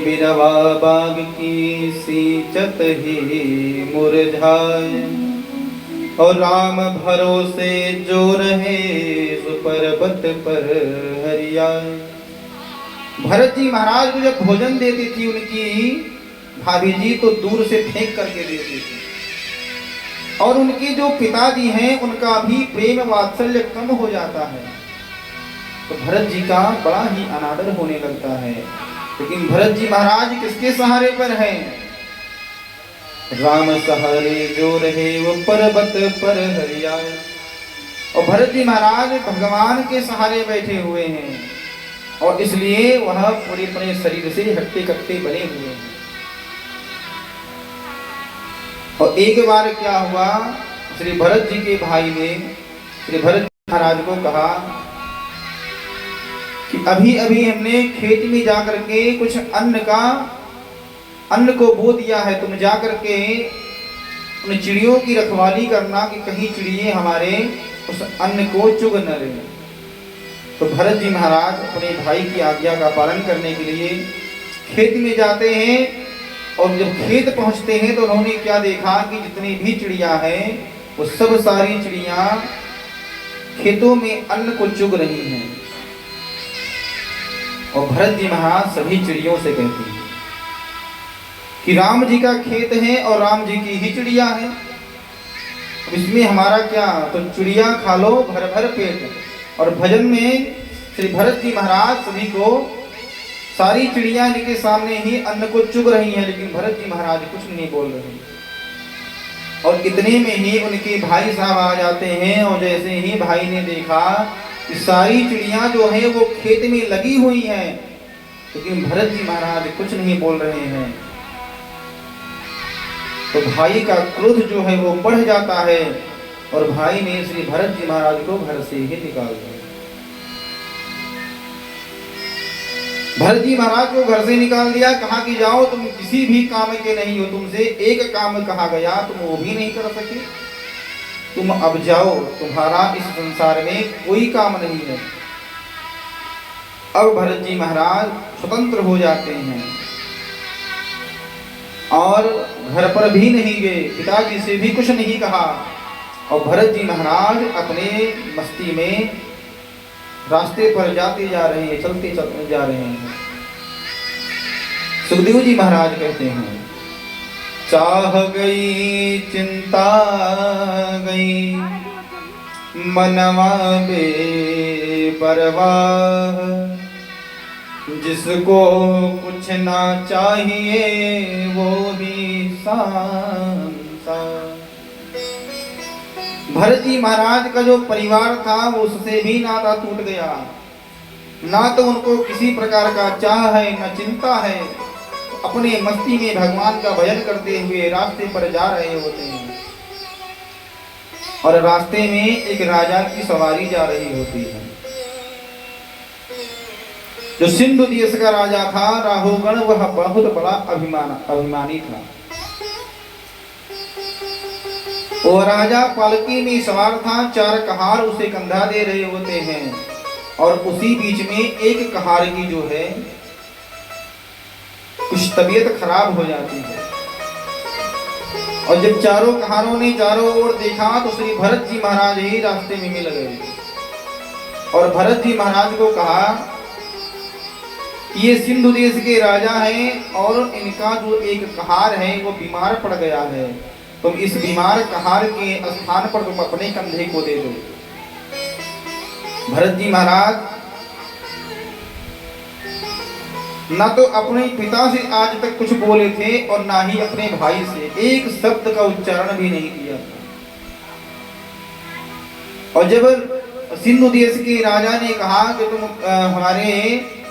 बिरवा बाग की सींचत ही मुरझाए, और राम भरोसे जो रहे सो पर्वत पर हरियाए। भरत जी महाराज को जब भोजन देती थी उनकी भाभी जी तो दूर से फेंक करके देती थी, और उनके जो पिताजी हैं उनका भी प्रेम वात्सल्य कम हो जाता है, तो भरत जी का बड़ा ही अनादर होने लगता है। लेकिन भरत जी महाराज किसके सहारे पर हैं? राम सहारे जो रहे वो पर्वत पर हरियाए। और भरत जी महाराज भगवान के सहारे बैठे हुए हैं, और इसलिए वह पूरे अपने शरीर से हट्टे कट्टे बने हुए हैं। और एक बार क्या हुआ, श्री भरत जी के भाई ने श्री भरत जी महाराज को कहा कि अभी अभी हमने खेत में जाकर के कुछ अन्न को बो दिया है, तुम जाकर के उन चिड़ियों की रखवाली करना कि कहीं चिड़िए हमारे उस अन्न को चुग न ले। तो भरत जी महाराज अपने भाई की आज्ञा का पालन करने के लिए खेत में जाते हैं, और जब खेत पहुंचते हैं तो उन्होंने क्या देखा कि जितनी भी चिड़िया हैं वो सब सारी चिड़िया खेतों में अन्न को चुग रही हैं। और भरत जी महाराज सभी चिड़ियों से कहते हैं कि राम जी का खेत है और राम जी की ही चिड़िया है, इसमें हमारा क्या, तो चिड़िया खा लो भर भर पेट। और भजन में श्री भरत जी महाराज सभी को सारी चिड़िया इनके सामने ही अन्न को चुग रही हैं, लेकिन भरत जी महाराज कुछ नहीं बोल रहे। और इतने में ही उनके भाई साहब आ जाते हैं, और जैसे ही भाई ने देखा कि सारी चिड़ियां जो है वो खेत में लगी हुई हैं, लेकिन भरत जी महाराज कुछ नहीं बोल रहे हैं, तो भाई का क्रोध जो है वो बढ़ जाता है और भाई ने श्री भरत जी महाराज को घर से ही निकाल दिया। भरत जी महाराज को घर से निकाल दिया, कहा कि जाओ तुम किसी भी काम के नहीं हो, तुमसे एक काम कहा गया तुम वो भी नहीं कर सके, तुम अब जाओ, तुम्हारा इस संसार में कोई काम नहीं है। अब भरत जी महाराज स्वतंत्र हो जाते हैं और घर पर भी नहीं गए, पिताजी से भी कुछ नहीं कहा, और भरत जी महाराज अपने मस्ती में रास्ते पर जाते जा रहे हैं, चलते चलते जा रहे हैं। सुखदेव जी महाराज कहते हैं, चाह गई चिंता गई मनवा बेपरवाह, जिसको कुछ ना चाहिए वो ही संसार। भरत जी महाराज का जो परिवार था उससे भी नाता टूट गया, ना तो उनको किसी प्रकार का चाह है न चिंता है, अपने मस्ती में भगवान का भजन करते हुए रास्ते पर जा रहे होते हैं, और रास्ते में एक राजा की सवारी जा रही होती है। जो सिंधु देश का राजा था राहुगण, वह बहुत बड़ा अभिमानी था। वो राजा पालकी में सवार था, 4 कहार उसे कंधा दे रहे होते हैं, और उसी बीच में एक कहार की जो है कुछ तबीयत खराब हो जाती है, और जब चारों कहारों ने चारों ओर देखा तो श्री भरत जी महाराज ही रास्ते में मिल गए, और भरत जी महाराज को कहा ये सिंधु देश के राजा हैं और इनका जो एक कहार है वो बीमार पड़ गया है, तुम इस बीमार कहार के स्थान पर तुम अपने कंधे को दे दो। भरत जी महाराज ना तो अपने पिता से आज तक कुछ बोले थे और ना ही अपने भाई से एक शब्द का उच्चारण भी नहीं किया था, और जब सिंधु देश के राजा ने कहा कि तुम हमारे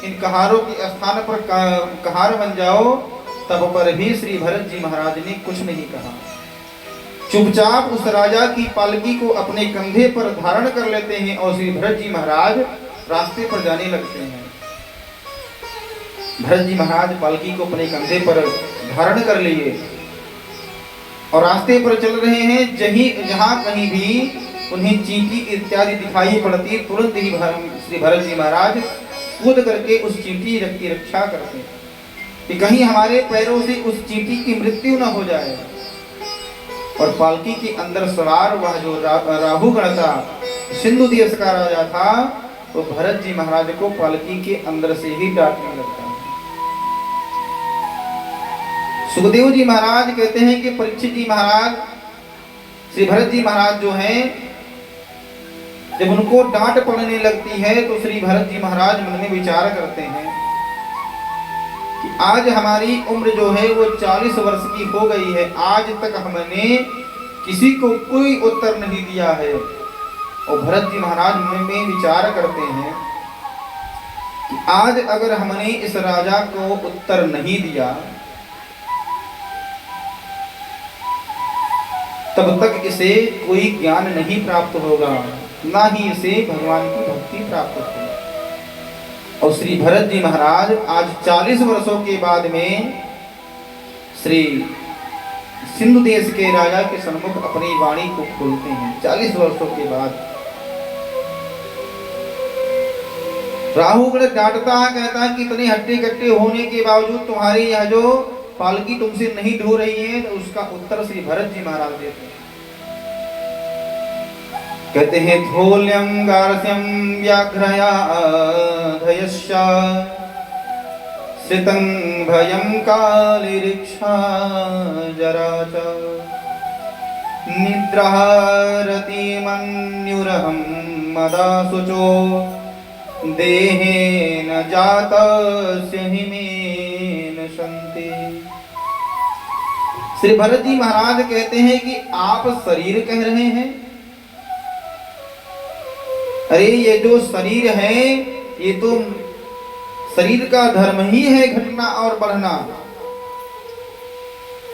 इन कहारों के स्थान पर कहार बन जाओ, तब पर भी श्री भरत जी महाराज ने कुछ नहीं कहा, चुपचाप उस राजा की पालकी को अपने कंधे पर धारण कर लेते हैं और श्री भरत जी महाराज रास्ते पर जाने लगते हैं। भरत जी महाराज पालकी को अपने कंधे पर धारण कर लिए और रास्ते पर चल रहे हैं, जहां कहीं भी उन्हें चींटी इत्यादि दिखाई पड़ती, तुरंत ही श्री भरत जी महाराज कूद करके उस चींटी की रक्षा करते हैं कि कहीं हमारे पैरों से उस चींटी की मृत्यु न हो जाए। और पालकी के अंदर सवार वह जो राहुगण था, सिंधु देश का राजा था, तो भरत जी महाराज को पालकी के अंदर से ही डांटने लगता है। सुखदेव जी महाराज कहते हैं कि परीक्षित जी महाराज, श्री भरत जी महाराज जो हैं, जब उनको डांट पड़ने लगती है तो श्री भरत जी महाराज मन में विचार करते हैं कि आज हमारी उम्र जो है वो 40 वर्ष की हो गई है, आज तक हमने किसी को कोई उत्तर नहीं दिया है। और भरत जी महाराज मन में विचार करते हैं कि आज अगर हमने इस राजा को उत्तर नहीं दिया तब तक इसे कोई ज्ञान नहीं प्राप्त होगा, ना ही इसे भगवान की भक्ति प्राप्त होगी। और श्री भरत जी महाराज आज 40 वर्षों के बाद में श्री सिंधु देश के राजा के सम्मुख अपनी वाणी को खोलते हैं। 40 वर्षों के बाद राहुगण डांटता है, कहता है कि इतने हट्टे कट्टे होने के बावजूद तुम्हारी यह जो पालकी तुमसे नहीं ढो रही है, तो उसका उत्तर श्री भरत जी महाराज देते हैं। कहते हैं धोल्यम गारस्यम व्याघ्रया धयश्च श्रितं भयं कालिरिक्षा जरा च निद्रारति मन्युरहं मदासुचो देहेन जातस्य हिमेन शन्ति। श्री भरत जी महाराज कहते हैं कि आप शरीर कह रहे हैं। अरे ये जो शरीर है ये तो शरीर का धर्म ही है घटना और बढ़ना।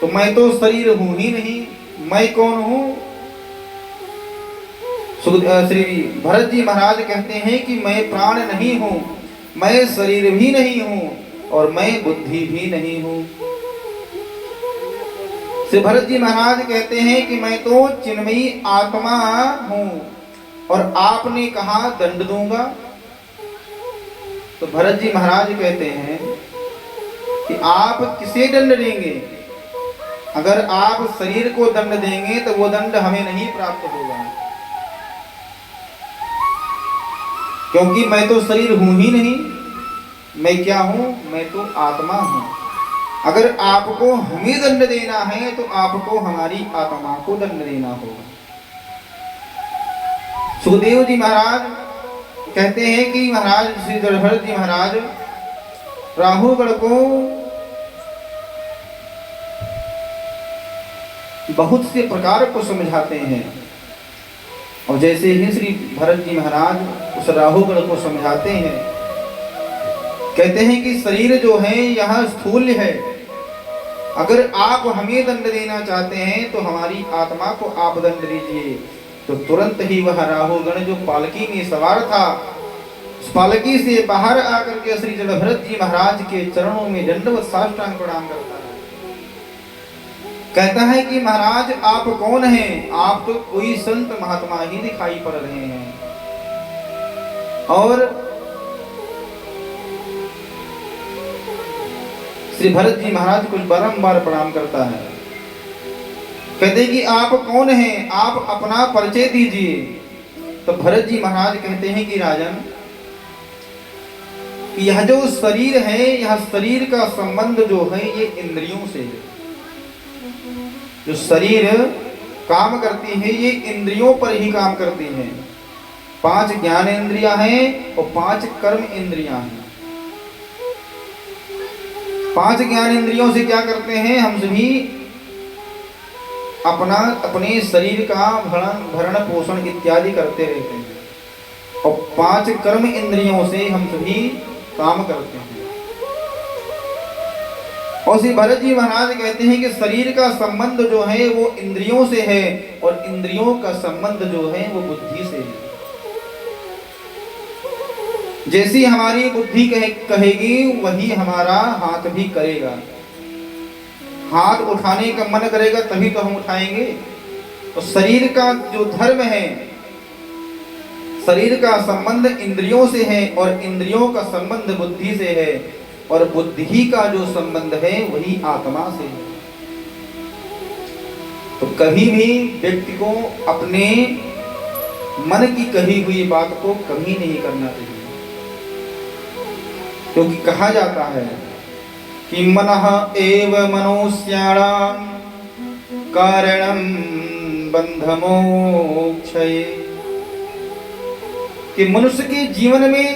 तो मैं तो शरीर हूं ही नहीं, मैं कौन हूं? श्री भरत जी महाराज कहते हैं कि मैं प्राण नहीं हूं, मैं शरीर भी नहीं हूं और मैं बुद्धि भी नहीं हूं। श्री भरत जी महाराज कहते हैं कि मैं तो चिन्मयी आत्मा हूं और आपने कहा दंड दूंगा। तो भरत जी महाराज कहते हैं कि आप किसे दंड देंगे? अगर आप शरीर को दंड देंगे तो वो दंड हमें नहीं प्राप्त होगा, क्योंकि मैं तो शरीर हूं ही नहीं। मैं क्या हूं? मैं तो आत्मा हूं। अगर आपको हमें दंड देना है तो आपको हमारी आत्मा को दंड देना होगा। सुखदेव जी महाराज कहते हैं कि महाराज श्री भरत जी महाराज राहुगढ़ को बहुत से प्रकार को समझाते हैं, और जैसे ही श्री भरत जी महाराज उस राहुगढ़ को समझाते हैं, कहते हैं कि शरीर जो है यह स्थूल है। अगर आप हमें दंड देना चाहते हैं तो हमारी आत्मा को आप दंड दीजिए। तो तुरंत ही वह राहुगण जो पालकी में सवार था, उस पालकी से बाहर आकर के श्री भरत जी महाराज के चरणों में दंडवत साष्टांग प्रणाम करता है। कहता है कि महाराज आप कौन हैं? आप तो कोई संत महात्मा ही दिखाई पड़ रहे हैं। और श्री भरत जी महाराज को बारंबार प्रणाम करता है। कहते कि आप कौन हैं? आप अपना परिचय दीजिए। तो भरत जी महाराज कहते हैं कि राजन, यह जो शरीर है, यह शरीर का संबंध जो है ये इंद्रियों से है। जो शरीर काम करती है ये इंद्रियों पर ही काम करती है। 5 ज्ञान इंद्रियां हैं और 5 कर्म इंद्रियां हैं। 5 ज्ञान इंद्रियों से क्या करते हैं? हम सभी अपने शरीर का भरण पोषण इत्यादि करते रहते हैं, और 5 कर्म इंद्रियों से हम सभी काम करते हैं। और श्री भरत जी महाराज कहते हैं कि शरीर का संबंध जो है वो इंद्रियों से है, और इंद्रियों का संबंध जो है वो बुद्धि से है। जैसी हमारी बुद्धि कहेगी वही हमारा हाथ भी करेगा। हाथ उठाने का मन करेगा तभी तो हम उठाएंगे। तो शरीर का जो धर्म है, शरीर का संबंध इंद्रियों से है और इंद्रियों का संबंध बुद्धि से है, और बुद्धि का जो संबंध है वही आत्मा से है। तो कभी भी व्यक्ति को अपने मन की कही हुई बात को कभी नहीं करना चाहिए, क्योंकि कहा जाता है कि मनः एव मनुष्याणां कारणं बन्धमोक्षये, कि मनुष्य के जीवन में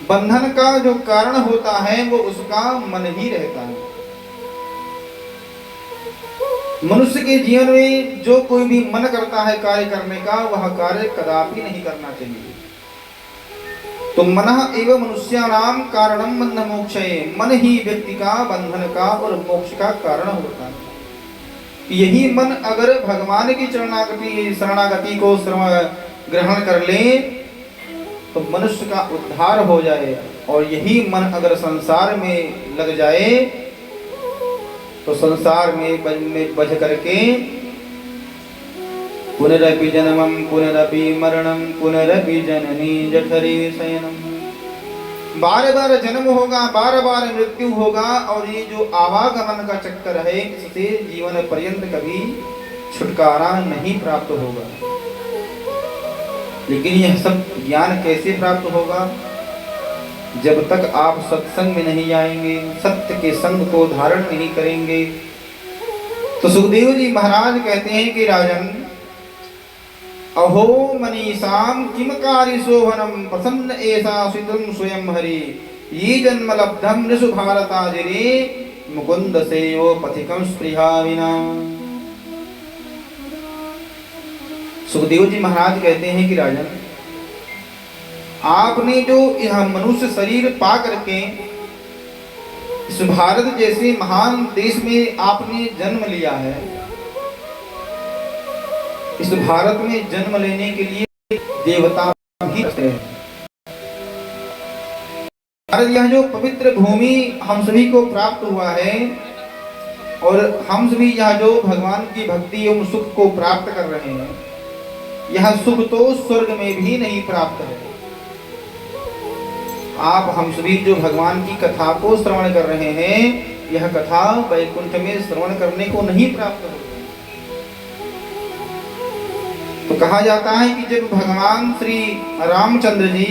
बंधन का जो कारण होता है वो उसका मन ही रहता है। मनुष्य के जीवन में जो कोई भी मन करता है कार्य करने का, वह कार्य कदापि नहीं करना चाहिए। तो मनः एव मनुष्याणां कारणं बंध मोक्षये, मन ही व्यक्ति का बंधन का और मोक्ष का कारण होता है। यही मन अगर भगवान की शरणागति को ग्रहण कर ले तो मनुष्य का उद्धार हो जाए, और यही मन अगर संसार में लग जाए तो संसार में बझ करके पुनरपि जन्मं पुनरपि मरणं पुनरपि जननी जठरे शयनम, बार बार जन्म होगा, बार बार मृत्यु होगा, और ये जो आवागमन का चक्कर है इससे जीवन पर्यंत कभी छुटकारा नहीं प्राप्त होगा। लेकिन यह सब ज्ञान कैसे प्राप्त होगा? जब तक आप सत्संग में नहीं आएंगे, सत्य के संग को धारण नहीं करेंगे। तो सुखदेव जी महाराज कहते हैं कि राजन, अहो मनीषाम किम कार्य शोभनम प्रसन्न ऐसा सुतम स्वयं हरि, ये जन्म लब्धम नृषु भारताजिरे मुकुंद सेयो पथिकं स्पृहा विना। सुखदेव जी महाराज कहते हैं कि राजन, आपने जो यह मनुष्य शरीर पा करके इस भारत जैसे महान देश में आपने जन्म लिया है, इस भारत में जन्म लेने के लिए देवता भी हैं। भारत यह जो पवित्र भूमि हम सभी को प्राप्त हुआ है और हम सभी यह जो भगवान की भक्ति एवं सुख को प्राप्त कर रहे हैं, यह सुख तो स्वर्ग में भी नहीं प्राप्त है। आप हम सभी जो भगवान की कथा को श्रवण कर रहे हैं, यह कथा वैकुंठ में श्रवण करने को नहीं प्राप्त होती। तो कहा जाता है कि जब भगवान श्री रामचंद्र जी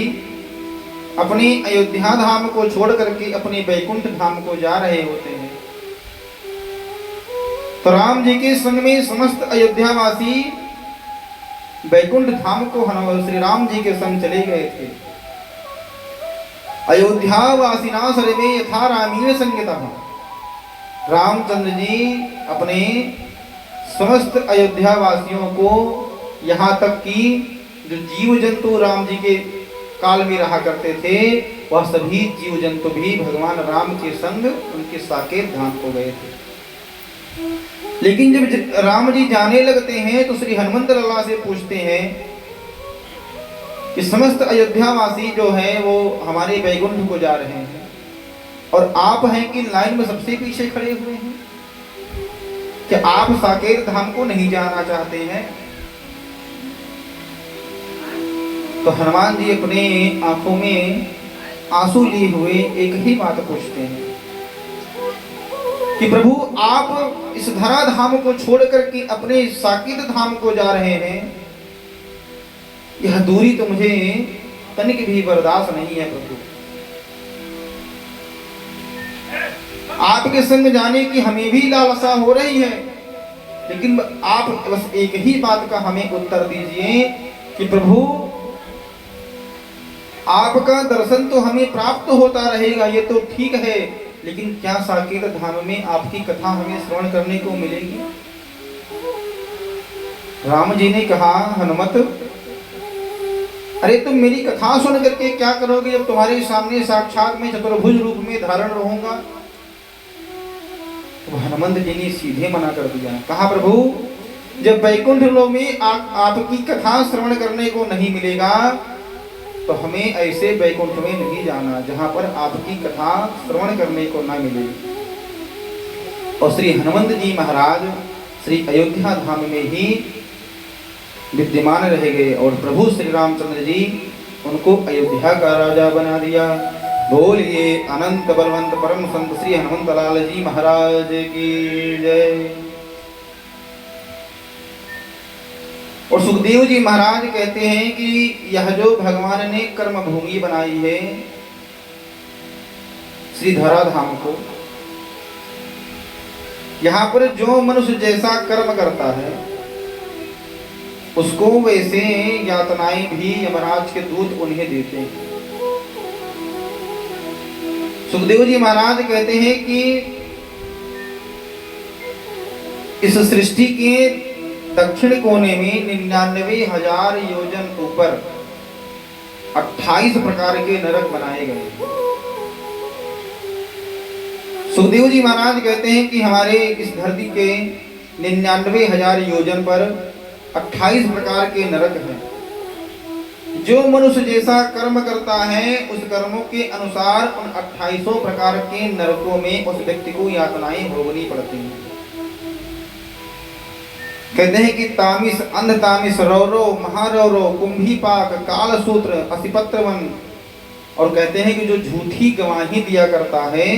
अपने अयोध्या धाम को छोड़ करके अपने वैकुंठ धाम को जा रहे होते हैं, तो राम जी के संग में समस्त अयोध्यावासी वैकुंठ धाम को श्री राम जी के संग चले गए थे। अयोध्यावासिना सर्वे यथा रामेण संगतः। रामचंद्र जी अपने समस्त अयोध्यावासियों को, यहाँ तक कि जो जीव जंतु राम जी के काल में रहा करते थे, वह सभी जीव जंतु भी भगवान राम के संग उनके साकेत धाम को गए थे। लेकिन जब राम जी जाने लगते हैं तो श्री हनुमंत लाला से पूछते हैं कि समस्त अयोध्यावासी जो है वो हमारे वैकुंठ को जा रहे हैं और आप हैं कि लाइन में सबसे पीछे खड़े हुए हैं, कि आप साकेत धाम को नहीं जाना चाहते हैं? तो हनुमान जी अपने आंखों में आंसू लिए हुए एक ही बात पूछते हैं कि प्रभु, आप इस धरा धाम को छोड़ करके अपने साकेत धाम को जा रहे हैं, यह दूरी तो मुझे तनिक भी बर्दाश्त नहीं है प्रभु। आपके संग जाने की हमें भी लालसा हो रही है, लेकिन आप बस एक ही बात का हमें उत्तर दीजिए कि प्रभु, आपका दर्शन तो हमें प्राप्त होता रहेगा, ये तो ठीक है, लेकिन क्या साकेत धाम में आपकी कथा हमें श्रवण करने को मिलेगी? राम जी ने कहा, हनुमत, अरे तुम मेरी कथा सुन करके क्या करोगे जब तुम्हारे सामने साक्षात में चतुर्भुज रूप में धारण रहूंगा? तो हनुमंत जी ने सीधे मना कर दिया। कहा, प्रभु, जब वैकुंठ लोक में आपकी कथा श्रवण करने को नहीं मिलेगा तो हमें ऐसे वैकुंठ में नहीं जाना जहां पर आपकी कथा श्रवण करने को ना मिलेगी। और श्री हनुमंत जी महाराज श्री अयोध्या धाम में ही विद्यमान रह गए और प्रभु श्री रामचंद्र जी उनको अयोध्या का राजा बना दिया। बोलिए अनंत बलवंत परम संत श्री हनुमंत लाल जी महाराज की जय। और सुखदेव जी महाराज कहते हैं कि यह जो भगवान ने कर्म भूमि बनाई है श्री धरा धाम को, यहाँ पर जो मनुष्य जैसा कर्म करता है उसको वैसे यातनाएं भी यमराज के दूत उन्हें देते हैं। सुखदेव जी महाराज कहते हैं कि इस सृष्टि के दक्षिण कोने में 99,000 योजन ऊपर 28 प्रकार के नरक बनाए गए। सुखदेव जी महाराज कहते हैं कि हमारे इस धरती के 99,000 योजन पर 28 प्रकार के नरक हैं। जो मनुष्य जैसा कर्म करता है उस कर्मों के अनुसार उन 28 प्रकार के नरकों में उस व्यक्ति को यातनाएं भोगनी पड़ती हैं। कहते हैं कि तामिस, अंध तामिस, रौरो, महारौरो, कुंभीपाक, कालसूत्र, असिपत्रवन, और कहते हैं कि जो झूठी गवाही दिया करता है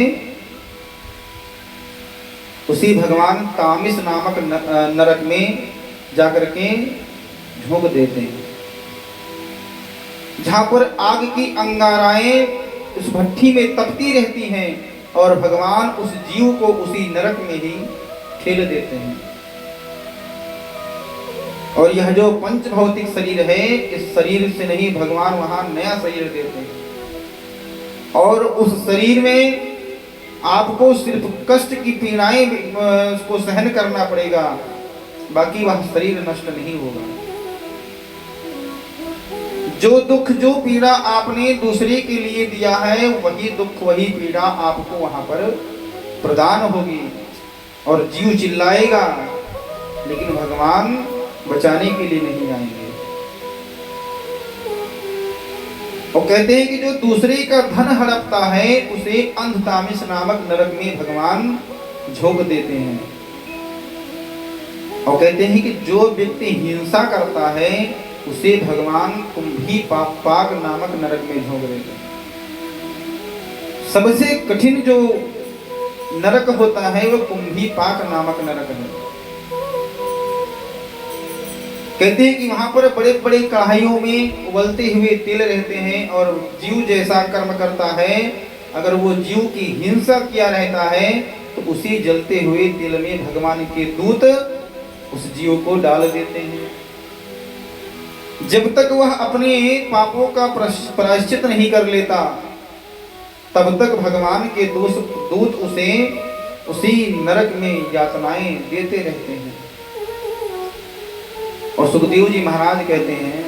उसी भगवान तामिस नामक नरक में जाकर के झोंक देते हैं, जहां पर आग की अंगाराएं उस भट्टी में तपती रहती हैं और भगवान उस जीव को उसी नरक में ही ठेल देते हैं। और यह जो पंच भौतिक शरीर है, इस शरीर से नहीं भगवान वहां नया शरीर देते हैं और उस शरीर में आपको सिर्फ कष्ट की पीड़ाएं को सहन करना पड़ेगा, बाकी वह शरीर नष्ट नहीं होगा। जो दुख जो पीड़ा आपने दूसरे के लिए दिया है, वही दुख वही पीड़ा आपको वहां पर प्रदान होगी और जीव चिल्लाएगा, लेकिन भगवान बचाने के लिए नहीं आएंगे। और कहते हैं कि जो दूसरे का धन हड़पता है उसे अंधतामिस नामक नरक में भगवान झोंक देते हैं। और कहते हैं कि जो व्यक्ति हिंसा करता है उसे भगवान कुंभी पाक नामक नरक में झोंक देते हैं। सबसे कठिन जो नरक होता है वह कुंभी पाक नामक नरक है। कहते हैं कि वहां पर बड़े बड़े कढ़ाइयों में उबलते हुए तेल रहते हैं और जीव जैसा कर्म करता है, अगर वो जीव की हिंसा किया रहता है तो उसी जलते हुए तेल में भगवान के दूत उस जीव को डाल देते हैं। जब तक वह अपने पापों का प्रायश्चित नहीं कर लेता तब तक भगवान के दूत उसे उसी नरक में यातनाएं देते रहते हैं। और सुखदेव जी महाराज कहते हैं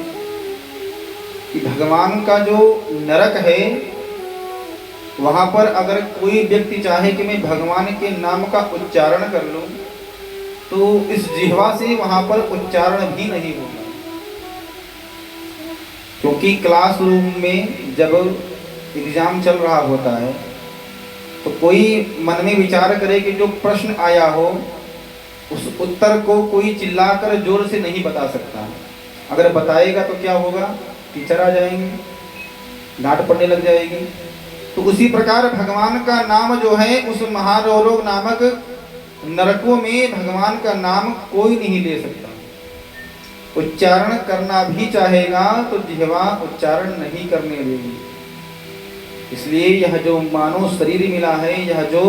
कि भगवान का जो नरक है वहां पर अगर कोई व्यक्ति चाहे कि मैं भगवान के नाम का उच्चारण कर लूं तो इस जिह्वा से वहां पर उच्चारण भी नहीं होगा। क्योंकि क्लासरूम में जब एग्जाम चल रहा होता है तो कोई मन में विचार करे कि जो प्रश्न आया हो उस उत्तर को कोई चिल्लाकर जोर से नहीं बता सकता। अगर बताएगा तो क्या होगा, टीचर आ जाएंगे, डांट पड़ने लग जाएगी। तो उसी प्रकार भगवान का नाम जो है उस महारोग नामक नरकों में भगवान का नाम कोई नहीं ले सकता। उच्चारण करना भी चाहेगा तो जिह्वा उच्चारण नहीं करने देगी। इसलिए यह जो मानव शरीर मिला है, यह जो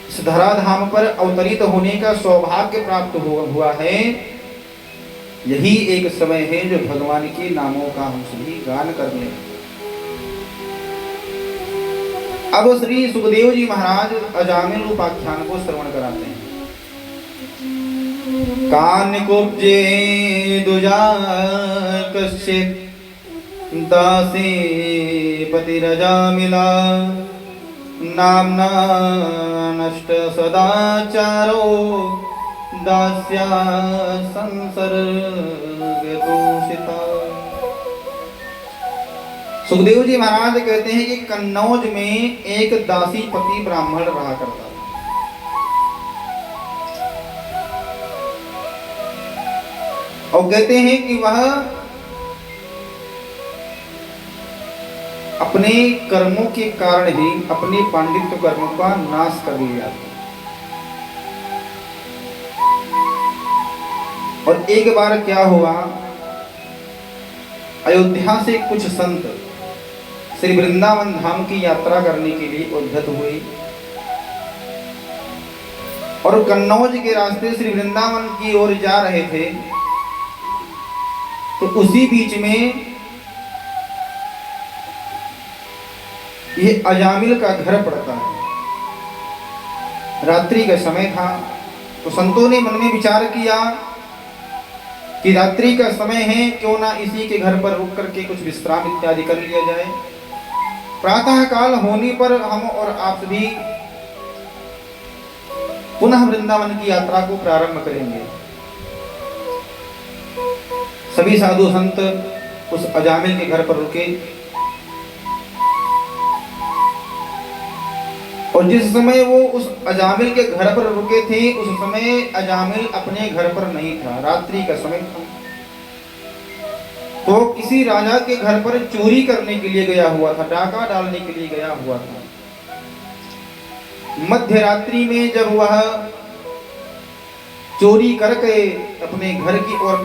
इस धराधाम पर अवतरित होने का सौभाग्य प्राप्त हुआ है, यही एक समय है जो भगवान के नामों का हम सभी गान कर लें। अब श्री सुखदेव जी महाराज अजामिल उपाख्यान को श्रवण कराते हैं। कान कुब्जे दुजा कश्चित दासे पतिरजामिला नामना नष्ट सदाचारो दास्या संसर्गदूषिता। सुखदेव जी महाराज कहते हैं कि कन्नौज में एक दासी पति ब्राह्मण रहा करता था। और कहते हैं कि वह अपने कर्मों के कारण ही अपने पांडित्य कर्मों का नाश कर लिया। और एक बार क्या हुआ, अयोध्या से कुछ संत श्री वृंदावन धाम की यात्रा करने के लिए उद्धत हुए और कन्नौज के रास्ते श्री वृंदावन की ओर जा रहे थे। तो उसी बीच में ये अजामिल का घर पड़ता है। रात्रि का समय था तो संतों ने मन में विचार किया कि रात्रि का समय है, क्यों ना इसी के घर पर रुक करके कुछ विश्राम इत्यादि कर लिया जाए। प्रातः काल होने पर हम और आप सभी पुनः वृंदावन की यात्रा को प्रारंभ करेंगे। सभी साधु संत उस अजामिल के घर पर रुके और जिस समय वो उस अजामिल के घर पर रुके थे उस समय अजामिल अपने घर पर नहीं था, रात्रि का समय था। तो किसी राजा के घर पर चोरी करने के लिए गया हुआ था, डाका डालने के लिए गया हुआ था। मध्य रात्रि में जब वह चोरी करके अपने घर की ओर